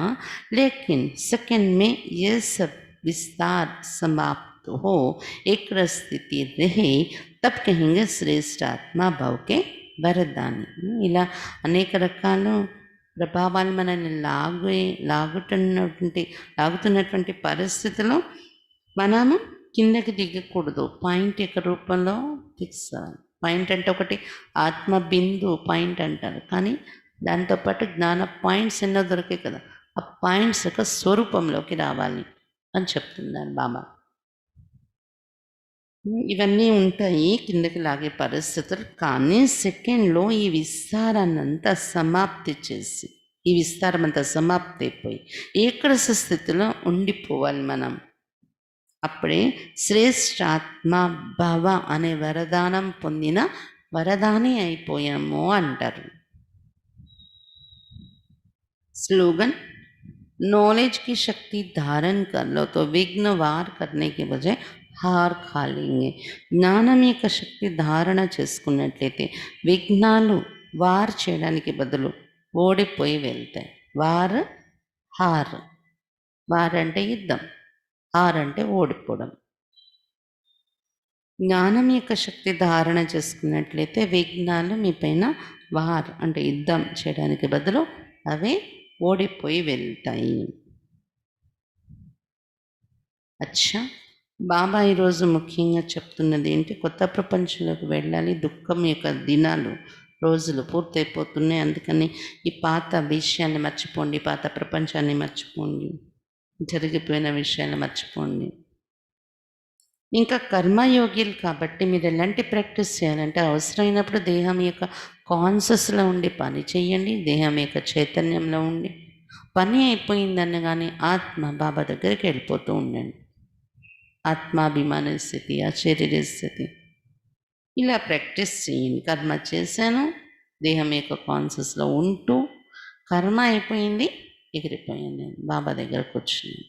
లేకిన్ సెకండ్ మే ये सब विस्तार समाप्त हो, एक स्थिति रहे, तब कहेंगे श्रेष्ठ आत्मा भाव के వరదాని. ఇలా అనేక రకాల ప్రభావాలు మనల్ని లాగుతున్నటువంటి పరిస్థితిలో మనము కిందకి దిగకూడదు. పాయింట్ యొక్క రూపంలో ఫిక్స్ అవ్వాలి. పాయింట్ అంటే ఒకటి ఆత్మ బిందు పాయింట్ అంటారు, కానీ దాంతోపాటు జ్ఞాన పాయింట్స్ ఎన్నో దొరికాయి కదా, ఆ పాయింట్స్ యొక్క స్వరూపంలోకి రావాలి అని చెప్తున్నారు బాబా. ఇవన్నీ ఉంటాయి కిందకి లాగే పరిస్థితులు, కానీ సెకండ్లో ఈ విస్తారాన్నంతా సమాప్తి చేసి, ఈ విస్తారం అంతా సమాప్తి అయిపోయి ఏకరస స్థితిలో ఉండిపోవాలి మనం. అప్పుడే శ్రేష్ఠాత్మ భవ అనే వరదానం పొందిన వరదాని అయిపోయాము అంటారు. స్లోగన్, नॉलेज की शक्ति धारण कर लो तो विघ्न वार करने के बजाय హార్ ఖాళీంగే. జ్ఞానం యొక్క శక్తి ధారణ చేసుకున్నట్లయితే విఘ్నాలు వార్ చేయడానికి బదులు ఓడిపోయి వెళ్తాయి. హార్ అంటే యుద్ధం, హార్ అంటే ఓడిపోవడం. జ్ఞానం యొక్క శక్తి ధారణ చేసుకున్నట్లయితే విఘ్నాలు మీ పైన వార్ అంటే యుద్ధం చేయడానికి బదులు అవే ఓడిపోయి వెళ్తాయి. అచ్చా, బాబా ఈరోజు ముఖ్యంగా చెప్తున్నది ఏంటి? కొత్త ప్రపంచంలోకి వెళ్ళాలి. దుఃఖం యొక్క దినాలు, రోజులు పూర్తయిపోతున్నాయి. అందుకని ఈ పాత విషయాన్ని మర్చిపోండి, పాత ప్రపంచాన్ని మర్చిపోండి, జరిగిపోయిన విషయాన్ని మర్చిపోండి. ఇంకా కర్మయోగ్యులు కాబట్టి మీరు ఎలాంటి ప్రాక్టీస్ చేయాలంటే అవసరమైనప్పుడు దేహం యొక్క కాన్షియస్లో ఉండి పని చేయండి, దేహం యొక్క చైతన్యంలో ఉండి. పని అయిపోయిందన్న కానీ ఆత్మ బాబా దగ్గరికి వెళ్ళిపోతూ ఉండండి. ఆత్మాభిమాన స్థితి, అశరీర స్థితి, ఇలా ప్రాక్టీస్ చేయండి. కర్మ చేశాను, దేహం యొక్క కాన్షియస్లో ఉంటూ, కర్మ అయిపోయింది, ఎగిరిపోయాను, నేను బాబా దగ్గరకు వచ్చినాను.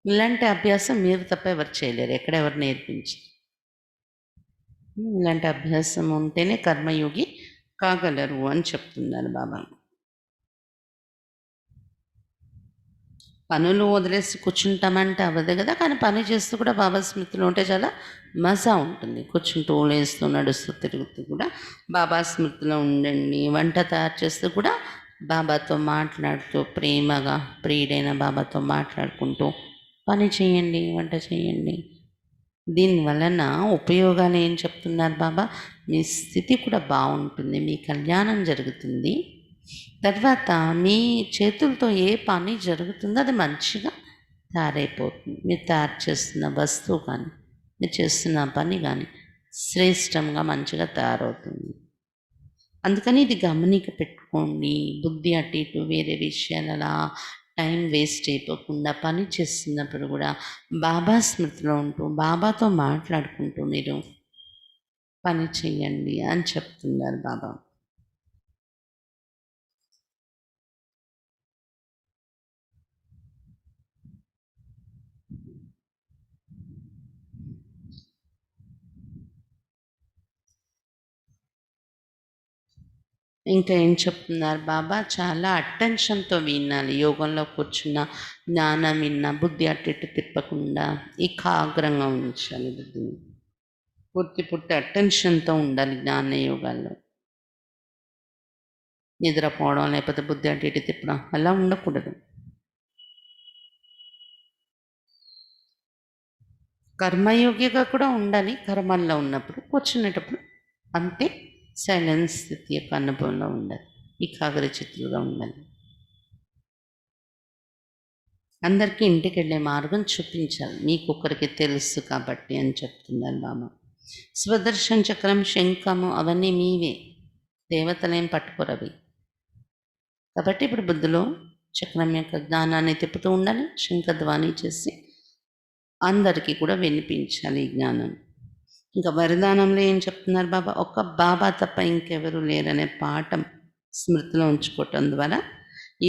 ఇలాంటి అభ్యాసం మీరు తప్ప ఎవరు చేయలేరు, ఎక్కడెవరు నేర్పించి. ఇలాంటి అభ్యాసం ఉంటేనే కర్మయోగి కాగలరు అని చెప్తున్నారు బాబా. పనులు వదిలేసి కూర్చుంటామంటే అవ్వదు కదా, కానీ పని చేస్తూ కూడా బాబా స్మృతిలో ఉంటే చాలా మజా ఉంటుంది. కూర్చుంటూ లేస్తూ నడుస్తూ తిరుగుతూ కూడా బాబా స్మృతిలో ఉండండి. వంట తయారు చేస్తూ కూడా బాబాతో మాట్లాడుతూ, ప్రేమగా ప్రియుడైన బాబాతో మాట్లాడుకుంటూ పని చేయండి, వంట చేయండి. దీనివలన ఉపయోగాలు ఏం చెప్తున్నారు బాబా? మీ స్థితి కూడా బాగుంటుంది, మీ కళ్యాణం జరుగుతుంది. తర్వాత మీ చేతులతో ఏ పని జరుగుతుందో అది మంచిగా తయారైపోతుంది. మీరు తయారు చేస్తున్న వస్తువు కానీ, మీరు చేస్తున్న పని కానీ శ్రేష్టంగా మంచిగా తయారవుతుంది. అందుకని ఇది గమనిక పెట్టుకోండి. బుద్ధి అటు ఇటు వేరే విషయాలలా టైం వేస్ట్ అయిపోకుండా పని చేస్తున్నప్పుడు కూడా బాబా స్మృతిలో ఉంటూ, బాబాతో మాట్లాడుకుంటూ మీరు పని చేయండి అని చెప్తున్నారు బాబా. ఇంకా ఏం చెప్తున్నారు బాబా? చాలా అటెన్షన్తో వినాలి. యోగంలో కూర్చున్న జ్ఞానం విన్నా బుద్ధి అటు ఇటు తిప్పకుండా ఏకాగ్రంగా ఉంచాలి బుద్ధిని. పూర్తి అటెన్షన్తో ఉండాలి జ్ఞాన యోగాల్లో. నిద్రపోవడం లేకపోతే బుద్ధి అటు ఇటు తిప్పడం అలా ఉండకూడదు. కర్మయోగిగా కూడా ఉండాలి. కర్మల్లో ఉన్నప్పుడు కూర్చునేటప్పుడు అంతే సైలెన్స్ స్థితి యొక్క అనుభవంలో ఉండాలి, ఏకాగ్ర చిత్తులుగా ఉండాలి. అందరికీ ఇంటికెళ్ళే మార్గం చూపించాలి. మీకొక్కరికి తెలుసు కాబట్టి అని చెప్తున్నారు బాబా. స్వదర్శన చక్రం, శంఖము అవన్నీ మీవే. దేవతలేం పట్టుకోరవి. కాబట్టి ఇప్పుడు బుద్ధిలో చక్రం యొక్క జ్ఞానాన్ని తిప్పుతూ ఉండాలి. శంఖధ్వని చేసి అందరికీ కూడా వినిపించాలి ఈ జ్ఞానం. ఇంకా వరదానంలో ఏం చెప్తున్నారు బాబా? ఒక్క బాబా తప్ప ఇంకెవరు లేరనే పాఠం స్మృతిలో ఉంచుకోవటం ద్వారా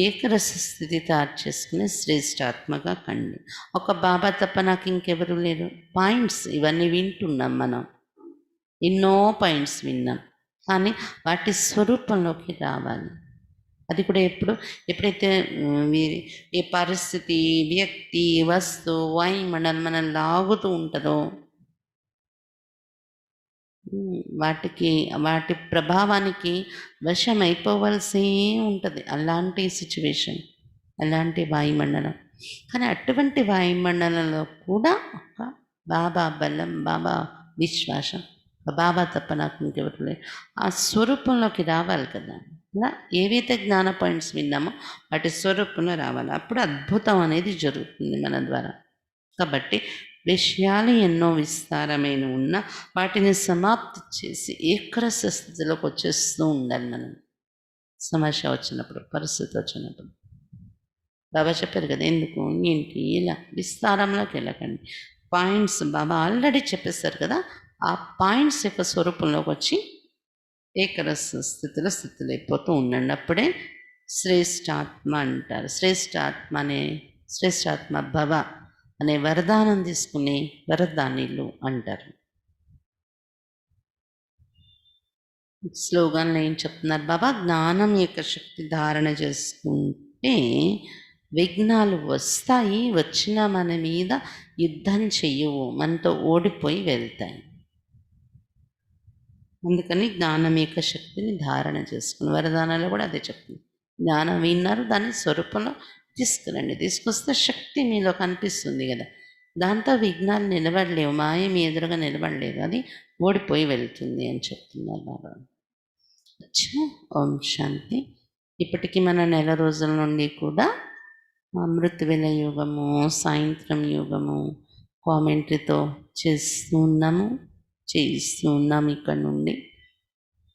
ఏకరస స్థితి తయారు చేసుకుని శ్రేష్టాత్మగా కండి. ఒక బాబా తప్ప నాకు ఇంకెవరు లేరు. పాయింట్స్ ఇవన్నీ వింటున్నాం మనం, ఎన్నో పాయింట్స్ విన్నాం, కానీ వాటి స్వరూపంలోకి రావాలి. అది కూడా ఎప్పుడైతే ఈ పరిస్థితి, వ్యక్తి, వస్తువు, వాయుమండలం మనం లాగుతూ ఉంటుందో వాటి ప్రభావానికి వశం అయిపోవలసి ఉంటుంది. అలాంటి సిచ్యువేషన్, అలాంటి వాయుమండలం. కానీ అటువంటి వాయుమండలంలో కూడా ఒక బాబా బలం, బాబా విశ్వాసం, బాబా తప్ప నాకు ఇంకెవరు లేదు, ఆ స్వరూపంలోకి రావాలి కదా. ఇలా ఏవైతే జ్ఞాన పాయింట్స్ విన్నామో వాటి స్వరూపంలో రావాలి. అప్పుడు అద్భుతం అనేది జరుగుతుంది మన ద్వారా. కాబట్టి విషయాలు ఎన్నో విస్తారమైన ఉన్న వాటిని సమాప్తి చేసి ఏకరస స్థితిలోకి వచ్చేస్తూ ఉండాలి మనం. సమస్య వచ్చినప్పుడు, పరిస్థితి వచ్చినప్పుడు. బాబా చెప్పారు కదా, ఎందుకు ఏంటి ఇలా విస్తారంలోకి వెళ్ళకండి. పాయింట్స్ బాబా ఆల్రెడీ చెప్పేశారు కదా, ఆ పాయింట్స్ యొక్క స్వరూపంలోకి వచ్చి ఏకరస స్థితిలో అయిపోతూ ఉండండి. అప్పుడే శ్రేష్టాత్మ అంటారు. శ్రేష్టాత్మ భవ అనే వరదానం తీసుకుని వరదానిలు అంటారు. స్లోగన్లో ఏం చెప్తున్నారు బాబా? జ్ఞానం యొక్క శక్తి ధారణ చేసుకుంటే విఘ్నాలు వస్తాయి, వచ్చినా మన మీద యుద్ధం చెయ్యవు, మనతో ఓడిపోయి వెళ్తాయి. అందుకని జ్ఞానం యొక్క శక్తిని ధారణ చేసుకుని వరదానాలు కూడా అదే చెప్తుంది. జ్ఞానం విన్నారు, దాన్ని స్వరూపంలో తీసుకురండి. తీసుకొస్తే శక్తి మీలో కనిపిస్తుంది కదా, దాంతో విఘ్నాలు నిలబడలేవు, మాయ మీ ఎదురుగా నిలబడలేదు, అది ఓడిపోయి వెళ్తుంది అని చెప్తున్నారు బాబా. అచ్చా, ఓం శాంతి. ఇప్పటికీ మన నెల రోజుల నుండి కూడా అమృతవేళ యోగము, సాయంత్రం యోగము కామెంటరీతో చేస్తూ ఉన్నాము. ఇక్కడ నుండి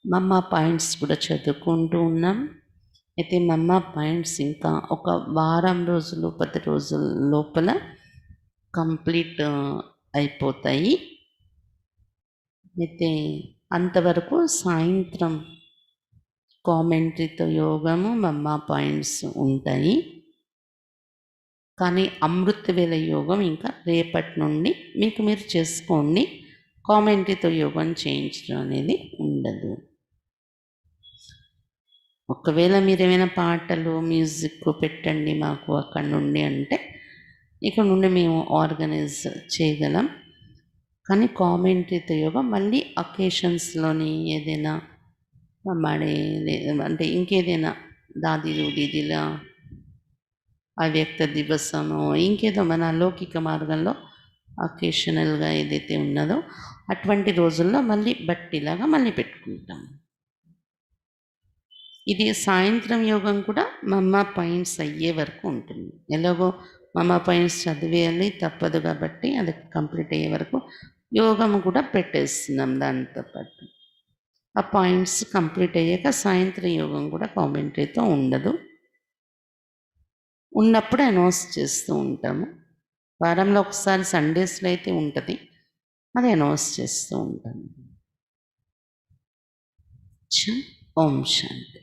మమ్మ పాయింట్స్ కూడా చదువుకుంటూ ఉన్నాం. అయితే మమ్మ పాయింట్స్ ఇంకా ఒక వారం రోజులు, 10 రోజుల లోపల కంప్లీట్ అయిపోతాయి. అయితే అంతవరకు సాయంత్రం కామెంటరీతో యోగము, మమ్మ పాయింట్స్ ఉంటాయి. కానీ అమృతవేళ యోగం ఇంకా రేపటి నుండి మీకు మీరు చేసుకోండి. కామెంటరీతో యోగం చేయించడం అనేది ఉండదు. ఒకవేళ మీరు ఏమైనా పాటలు, మ్యూజిక్ పెట్టండి మాకు అక్కడ నుండి అంటే ఇక్కడ నుండి మేము ఆర్గనైజ్ చేయగలం. కానీ కామెంటరీతో యోగం మళ్ళీ అకేషన్స్లోని ఏదైనా మడే అంటే ఇంకేదైనా దాదీలు దీదీలా అవ్యక్త దివసము, ఇంకేదో మన లౌకిక మార్గంలో అకేషనల్గా ఏదైతే ఉన్నదో అటువంటి రోజుల్లో మళ్ళీ బట్టిలాగా మళ్ళీ పెట్టుకుంటాం. ఇది సాయంత్రం యోగం కూడా మమ్మ పాయింట్స్ అయ్యే వరకు ఉంటుంది. ఎలాగో మమ్మ పాయింట్స్ చదివేయాలి, తప్పదు కాబట్టి అది కంప్లీట్ అయ్యే వరకు యోగం కూడా పెట్టేస్తున్నాం దాంతో పాటు. ఆ పాయింట్స్ కంప్లీట్ అయ్యాక సాయంత్రం యోగం కూడా కామెంటరీతో ఉండదు. ఉన్నప్పుడు అనౌన్స్ చేస్తూ ఉంటాము. వారంలో ఒకసారి సండేస్లో అయితే ఉంటుంది, అది అనౌన్స్ చేస్తూ ఉంటాము. ఓం శాంతి.